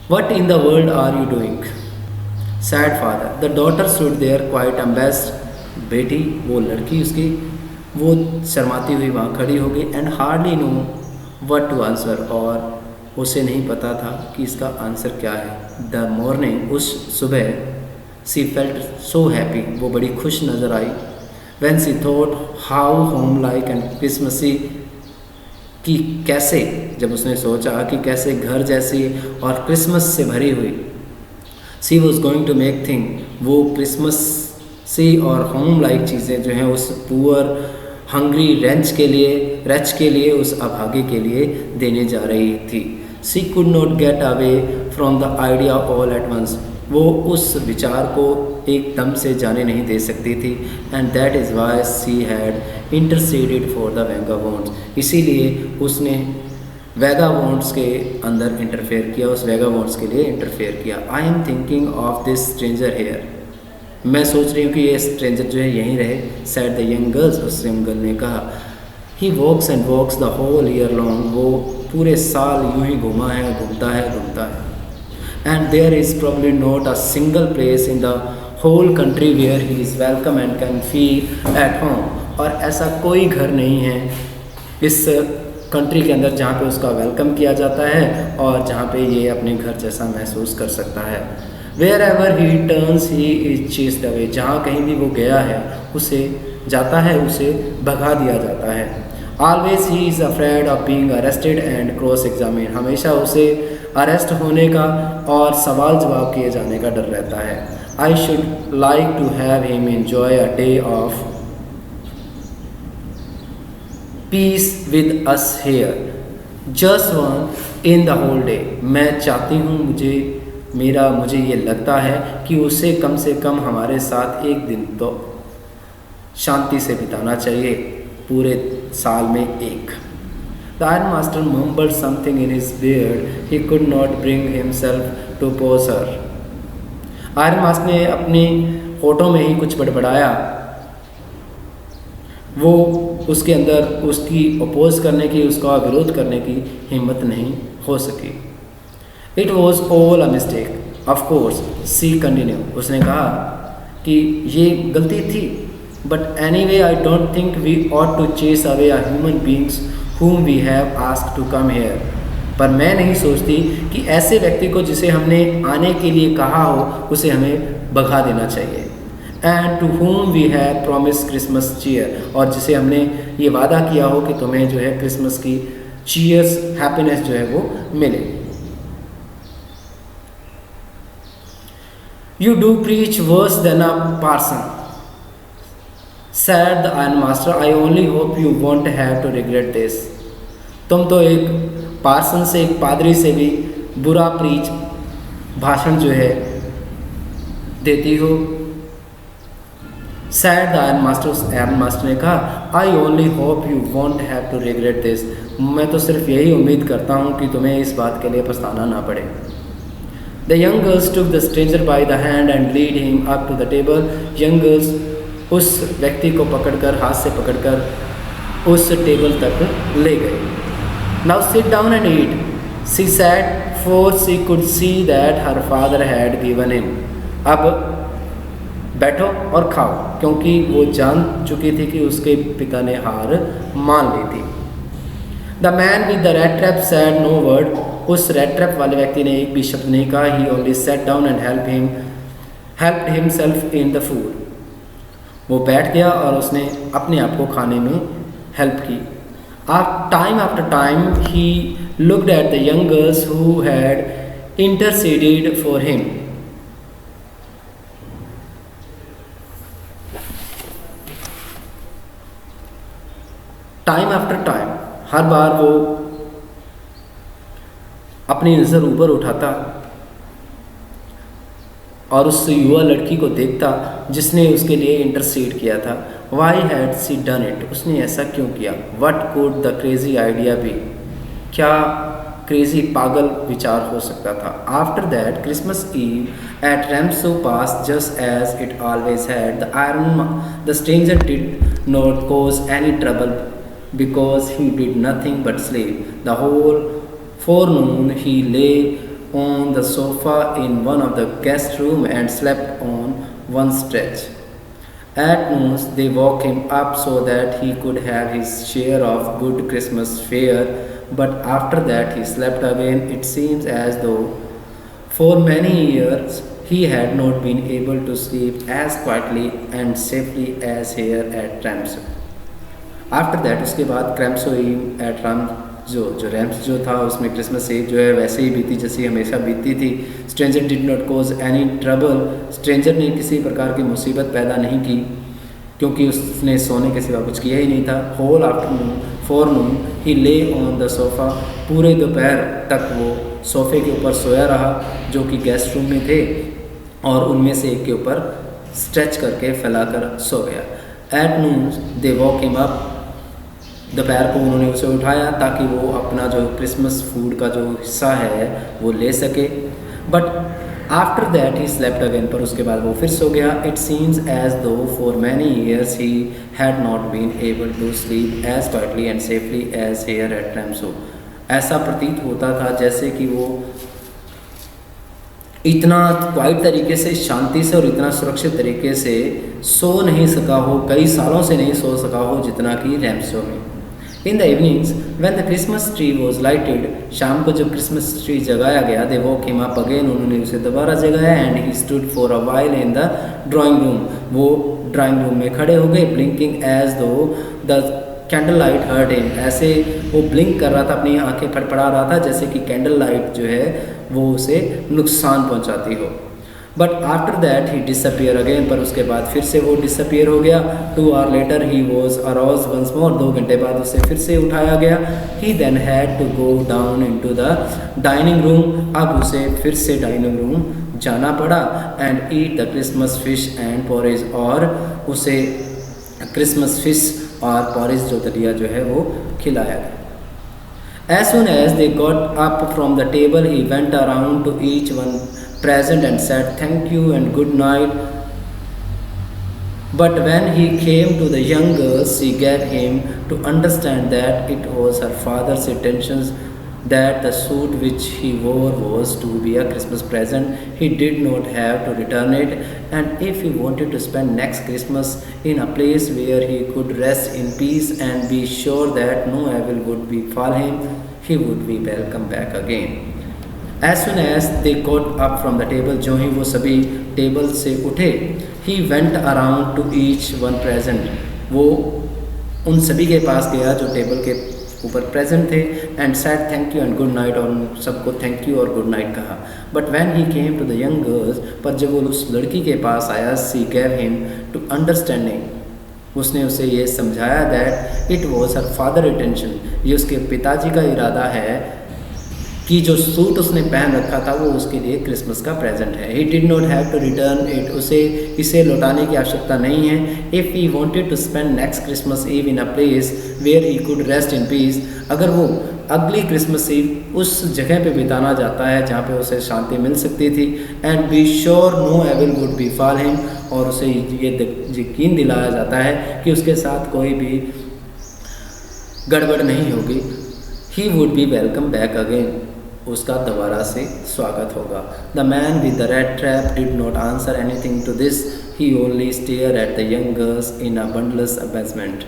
[SPEAKER 1] What in the world are you doing? Sad father. The daughter stood there quite embarrassed. बेटी, वो लड़की उसकी वो शर्माती हुई वहाँ खड़ी हो गई and hardly know what to answer, और उसे नहीं पता था कि इसका आंसर क्या है। द मॉर्निंग, उस सुबह, सी फेल्ट सो हैप्पी, वो बड़ी खुश नज़र आई। When she thought how home like and Christmassy, कि कैसे, जब उसने सोचा कि कैसे घर जैसी और क्रिसमस से भरी हुई, she was going to make thing, वो क्रिसमस सी और होम लाइक चीज़ें जो हैं उस पुअर हंग्री रच के लिए, उस अभागे के लिए देने जा रही थी। She could not get away from the idea all at once, वो उस विचार को एकदम से जाने नहीं दे सकती थी। And that is why she had interceded for the vagabonds, इसीलिए उसने वैगाबॉन्ड्स के अंदर इंटरफेयर किया, उस वैगाबॉन्ड्स के लिए इंटरफेयर किया। I am thinking of this stranger here, मैं सोच रही हूँ कि ये स्ट्रेंजर जो है यहीं रहे। सैड द यंग गर्ल्स, उस यंग गर्ल ने कहा। He walks and walks the whole year long, वो पूरे साल यूं ही घूमता है। And there is probably not a single place in the whole country where he is welcome and can feel at home, और ऐसा कोई घर नहीं है इस कंट्री के अंदर जहाँ पे उसका वेलकम किया जाता है और जहाँ पे ये अपने घर जैसा महसूस कर सकता है। Wherever he turns he is chased away, जहाँ कहीं भी वो गया है उसे भगा दिया जाता है। Always he is afraid of being arrested and cross examine, हमेशा उसे अरेस्ट होने का और सवाल जवाब किए जाने का डर रहता है। I should like to have him enjoy a day of peace with us here, just one in the whole day, मैं चाहती हूँ, मुझे ये लगता है कि उसे कम से कम हमारे साथ एक दिन तो शांति से बिताना चाहिए, पूरे साल में एक। The iron master mumbled something in his beard, he could not bring himself to oppose her. Iron master ने अपनी होठों में ही कुछ बड़बड़ाया, वो उसके अंदर उसकी अपोज करने की, उसका विरोध करने की हिम्मत नहीं हो सकी। It was all a mistake of course, she continue, उसने कहा कि ये गलती थी, but anyway I don't think we ought to chase away a human beings whom we have asked to come here, पर मैं नहीं सोचती कि ऐसे व्यक्ति को जिसे हमने आने के लिए कहा हो उसे हमें भगा देना चाहिए। And to whom we have promised Christmas cheer, और जिसे हमने ये वादा किया हो कि तुम्हें जो है क्रिसमस की चीयर्स, हैप्पीनेस जो है वो मिले। You do preach worse than a parson, said the iron master. I only hope you won't have to regret this. तुम तो एक पार्सन से, एक पादरी से भी बुरा प्रीच भाषण जो है देती हो। said the iron master, उस आयरन मास्टर ने कहा, I only hope you won't have to regret this. मैं तो सिर्फ यही उम्मीद करता हूँ कि तुम्हें इस बात के लिए पछताना ना पड़े। The young girls took the stranger by the hand and lead him up to the table. Young girls उस व्यक्ति को पकड़कर, हाथ से पकड़कर उस टेबल तक ले गए। Now sit down and eat, she said, for she could see that her father had given in. अब बैठो और खाओ, क्योंकि वो जान चुकी थी कि उसके पिता ने हार मान ली थी। The man with the rat trap said no word. उस rat trap वाले व्यक्ति ने एक भी शब्द नहीं कहा। He only sat down and helped himself in the food. वो बैठ गया और उसने अपने आप को खाने में हेल्प की। Time after time he looked at the young girls who had interceded for him. Time after time, हर बार वो अपनी नज़र ऊपर उठाता और उस युवा लड़की को देखता जिसने उसके लिए इंटरसीड किया था। Why had she done it, उसने ऐसा क्यों किया। What could the crazy idea be, क्या क्रेजी पागल विचार हो सकता था। After that Christmas Eve at Ramsjo passed just as it always had. The stranger did not cause any trouble because he did nothing but sleep. The whole forenoon he lay on the sofa in one of the guest room and slept on one stretch. At noon, they woke him up so that he could have his share of good Christmas fare, but after that he slept again. It seems as though for many years he had not been able to sleep as quietly and safely as here at Ramsey. After that उसके बाद क्रैम्सो एट राम जो रैम्स जो था उसमें क्रिसमस ईव जो है वैसे ही बीती जैसे हमेशा बीती थी. Stranger did not cause any trouble. Stranger ने किसी प्रकार की मुसीबत पैदा नहीं की क्योंकि उसने सोने के सिवा कुछ किया ही नहीं था. होल आफ्टरनून फॉरनून ही ले ऑन द सोफ़ा. पूरे दोपहर तक वो सोफ़े के ऊपर सोया रहा जो कि गेस्ट रूम में थे और उनमें से एक के ऊपर स्ट्रेच करके फैलाकर सो गया. At noon they walk him up. दोपहर को उन्होंने उसे उठाया ताकि वो अपना जो क्रिसमस फूड का जो हिस्सा है वो ले सके. But after that he slept again. पर उसके बाद वो फिर सो गया. It seems as though for many years he had not been able to sleep as quietly and safely as here at Ramsjo. ऐसा प्रतीत होता था जैसे कि वो इतना क्वाइट तरीके से, शांति से और इतना सुरक्षित तरीके से सो नहीं सका हो, कई सालों से नहीं सो सका हो जितना कि रैम्सो में. In the evenings when the Christmas tree was lighted. शाम को जब क्रिसमस ट्री जगाया गया, they woke him up again. उन्होंने उसे दोबारा जगाया. And he stood for a while in the drawing room. वो ड्राइंग रूम में खड़े हो गए. Blinking as though the candle light hurt him. ऐसे वो ब्लिंक कर रहा था, अपनी आंखें फड़फड़ा रहा था जैसे कि कैंडल लाइट जो है वो उसे नुकसान पहुंचाती हो. But after that he disappear again. पर उसके बाद फिर से वो डिसअपियर हो गया. 2 hours later he was aroused once more. 2 घंटे बाद उसे फिर से उठाया गया. He then had to go down into the dining room. अब उसे फिर से डाइनिंग रूम जाना पड़ा. And eat the Christmas fish and porridge. और उसे क्रिसमस फिश और पॉरेज जो दलिया जो है वो खिलाया गया. As soon as they got up from the table, he went around to each one present and said thank you and good night. But when he came to the young girls, she gave him to understand that it was her father's intentions that the suit which he wore was to be a Christmas present. He did not have to return it, and if he wanted to spend next Christmas in a place where he could rest in peace and be sure that no evil would befall him, he would be welcome back again. As soon as they got up from the table, जो ही वो सभी टेबल से उठे, he went around to each one present. वो उन सभी के पास गया जो टेबल के ऊपर प्रेजेंट थे. And said thank you and good night. और उन सबको थैंक यू और गुड नाइट कहा. But when he came to the young girls. पर जब वो उस लड़की के पास आया, she gave him to understanding. उसने उसे ये समझाया that it was her father intention. ये उसके पिताजी का इरादा है कि जो सूट उसने पहन रखा था वो उसके लिए क्रिसमस का प्रेजेंट है. He did not have to return it. उसे इसे लौटाने की आवश्यकता नहीं है. If he wanted to spend next Christmas eve in a place where he could rest in peace. अगर वो अगली क्रिसमस ईव उस जगह पे बिताना चाहता है जहाँ पे उसे शांति मिल सकती थी. And be sure no evil would befall him. और उसे ये यकीन दिलाया जाता है कि उसके साथ कोई भी गड़बड़ नहीं होगी. He would be welcome back again. उसका दोबारा से स्वागत होगा. The man with the red trap did not answer anything to this. He only stare at the young girls in a boundless amazement.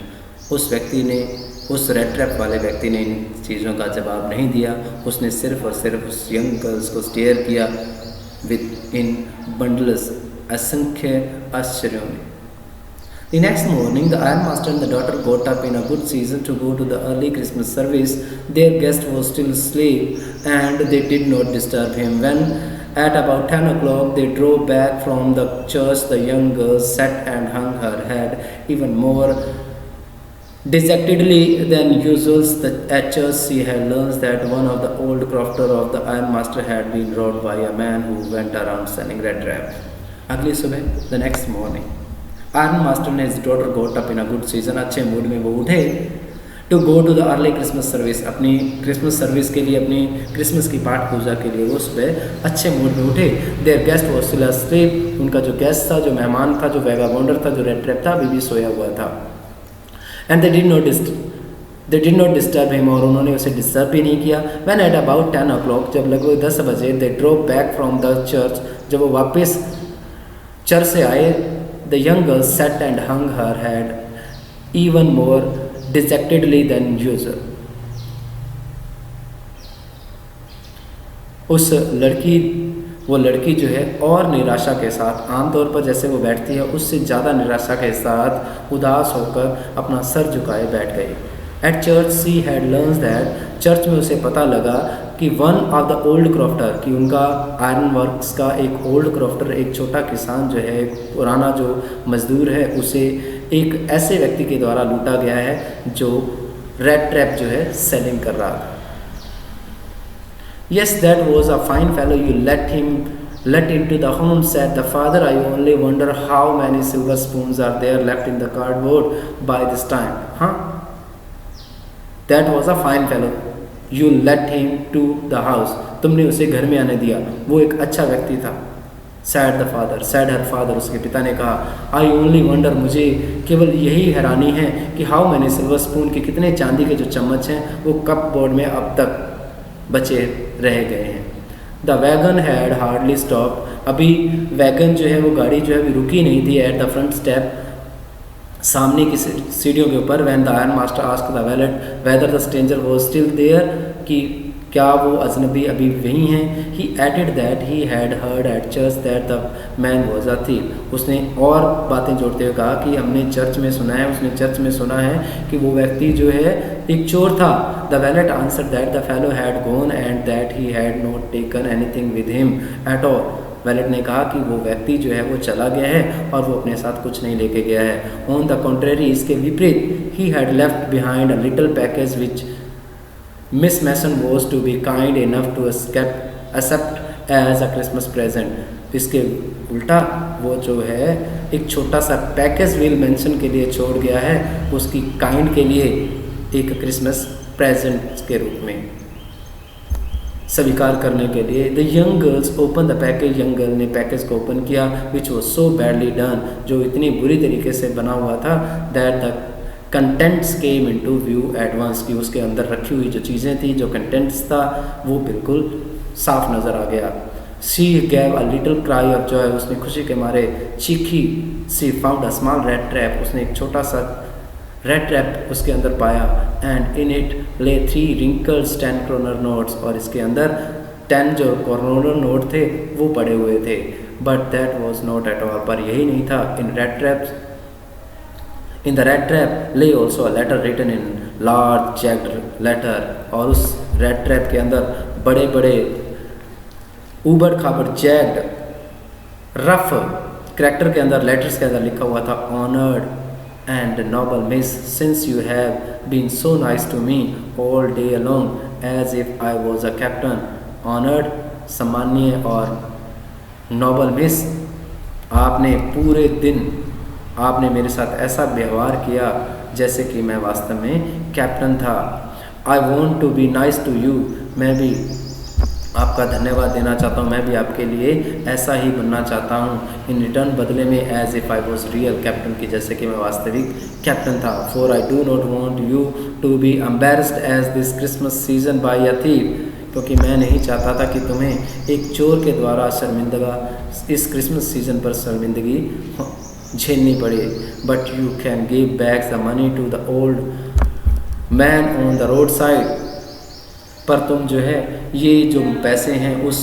[SPEAKER 1] उस रेड ट्रैप वाले व्यक्ति ने इन चीज़ों का जवाब नहीं दिया. उसने सिर्फ और सिर्फ उस यंग गर्ल्स को स्टेयर किया विद इन बंडलस, असंख्य आश्चर्यों में. The next morning, the ironmaster and the daughter got up in a good season to go to the early Christmas service. Their guest was still asleep, and they did not disturb him. When at about 10 o'clock they drove back from the church, the young girl sat and hung her head even more dejectedly than usual. At church she had learned that one of the old crofter of the ironmaster had been robbed by a man who went around selling red trap. अगली सुबह, the next morning, iron master ने his daughter got up in a good season. अच्छे मूड में वो उठे to go to the early Christmas service. अपनी क्रिसमस सर्विस के लिए, अपनी क्रिसमस की पाठ पूजा के लिए वो सुबह अच्छे मूड में उठे. There guest was still asleep. उनका जो गेस्ट था, जो मेहमान था, जो वैगाबॉन्डर था, जो रेड ट्रैप था, अभी भी सोया हुआ था. And they did not disturb him. और उन्होंने उसे डिस्टर्ब भी नहीं किया. व्हेन एट अबाउट 10 o'clock, जब लगभग 10 बजे, they drove back from the church. जब वो वापस चर्च से आए, The young girl sat and hung her head even more dejectedly than usual. वो लड़की जो है और निराशा के साथ, आमतौर पर जैसे वो बैठती है उससे ज़्यादा निराशा के साथ उदास होकर अपना सर झुकाए बैठ गई। At church she had learns that, church में उसे पता लगा कि one of the old crofter, कि उनका आयरन वर्क्स का एक ओल्ड क्रॉफ्टर, एक छोटा किसान जो है, एक पुराना जो मजदूर है, उसे एक ऐसे व्यक्ति के द्वारा लूटा गया है जो रेड ट्रैप जो है सेलिंग कर रहा था। Yes, that was a fine fellow you let into the home, said the father. I only wonder how many silver spoons are there left in the cardboard by this time. Huh? That was a fine fellow. You let him to the house. तुमने उसे घर में आने दिया, वो एक अच्छा व्यक्ति था। Said the father, said her father, उसके पिता ने कहा, I only wonder, मुझे केवल यही हैरानी है कि how many silver spoon, के कितने चांदी के जो चम्मच हैं वो कप बोर्ड में अब तक बचे रह गए हैं। The wagon had hardly stop, अभी वैगन जो है वो गाड़ी जो है अभी रुकी नहीं थी। एट द फ्रंट स्टेप, सामने की सीढ़ियों के ऊपर। When the iron master asked the valet whether the stranger was still there, कि क्या वो अजनबी अभी वहीं हैं। He added that he had heard at church that the man was a thief, उसने और बातें जोड़ते हुए कहा कि हमने चर्च में सुना है, उसने चर्च में सुना है कि वो व्यक्ति जो है एक चोर था। The wallet answer that the fellow had gone and that he had not taken anything with him at all, wallet ने कहा कि वो व्यक्ति जो है वो चला गया है और वो अपने साथ कुछ नहीं लेके गया है। ऑन द कॉन्ट्रेरी, इसके विपरीत, he had left behind a little package which Miss Mason was to be kind enough to accept as a Christmas present। इसके उल्टा वो जो है एक छोटा सा पैकेज विल मेंशन के लिए छोड़ गया है, उसकी काइंड के लिए एक क्रिसमस प्रेजेंट के रूप में स्वीकार करने के लिए। The young girls open the package, young girl ने पैकेज को ओपन किया, which was so badly done, जो इतनी बुरी तरीके से बना हुआ था। That the contents came into view at once, की उसके अंदर रखी हुई जो चीज़ें थी, जो कंटेंट्स था, वो बिल्कुल साफ नज़र आ गया। She gave a little cry of joy, उसने खुशी के मारे चीखी। She found a small red trap, उसने एक छोटा सा रेड ट्रैप उसके अंदर पाया। एंड इन इट ले 3 रिंकल्स 10 करोनर नोट्स, और इसके अंदर 10 जो करोनर नोट थे वो पड़े हुए थे। But that was not at all, पर यही नहीं था। In the red trap lay also a letter written in large jagged letter, और उस रेड ट्रैप के अंदर बड़े बड़े ऊबड़ खाबड़ जैग्ड रफ करैक्टर के अंदर, लेटर्स के अंदर लिखा हुआ था, honoured and noble miss, since you have been so nice to me all day along as if I was a captain. Honoured, सम्मानीय, और नोबल मिस, आपने पूरे दिन आपने मेरे साथ ऐसा व्यवहार किया जैसे कि मैं वास्तव में कैप्टन था। I want to be nice to you, मैं भी आपका धन्यवाद देना चाहता हूँ, मैं भी आपके लिए ऐसा ही बनना चाहता हूँ। इन रिटर्न, बदले में, as if I was real captain, की जैसे कि मैं वास्तविक कैप्टन था। For I do not want you to be embarrassed as this Christmas season by a thief, क्योंकि मैं नहीं चाहता था कि तुम्हें एक चोर के द्वारा शर्मिंदगा, इस क्रिसमस सीजन पर शर्मिंदगी झेलनी पड़े। But you can give back the money to the old man on the road side, पर तुम जो है ये जो पैसे हैं उस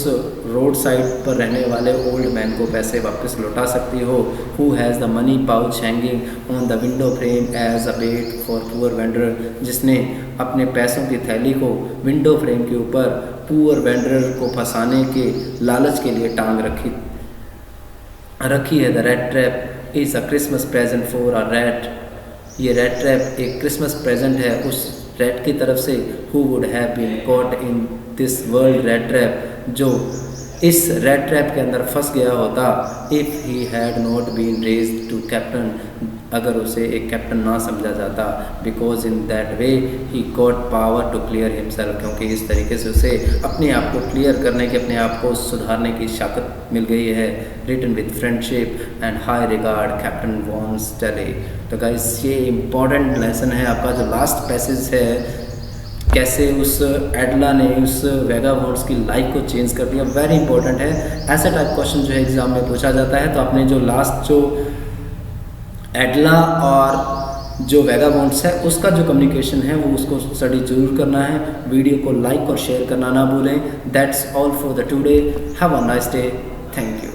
[SPEAKER 1] रोड साइड पर रहने वाले ओल्ड मैन को पैसे वापस लौटा सकती हो। Who has the money pouch hanging on the window frame as a bet for poor vendor, जिसने अपने पैसों की थैली को विंडो फ्रेम के ऊपर पुअर वेंडर को फंसाने के लालच के लिए टांग रखी है। The red trap is a Christmas present for a rat, ये रेड ट्रैप एक क्रिसमस प्रेजेंट है उस रैट की तरफ से। Who would have been caught in this world rat trap, जो इस रेड ट्रैप के अंदर फंस गया होता, if he had not been raised to captain, अगर उसे एक कैप्टन ना समझा जाता। Because in that way he got power to clear himself, क्योंकि इस तरीके से उसे अपने आप को क्लियर करने की, अपने आप को सुधारने की ताकत मिल गई है। Written with friendship and high regard, captain von Staley. तो गाइस, ये इम्पॉर्टेंट लेसन है आपका जो लास्ट पैसेज है, कैसे उस एडला ने उस वेगाबॉन्ड्स की लाइफ को चेंज कर दिया। वेरी इंपॉर्टेंट है, ऐसा टाइप क्वेश्चन जो है एग्जाम में पूछा जाता है। तो आपने जो लास्ट जो एडला और जो वैगाबॉन्ड्स है उसका जो कम्युनिकेशन है वो उसको स्टडी जरूर करना है। वीडियो को लाइक और शेयर करना ना भूलें। That's all for the today. Have a nice day. Thank you.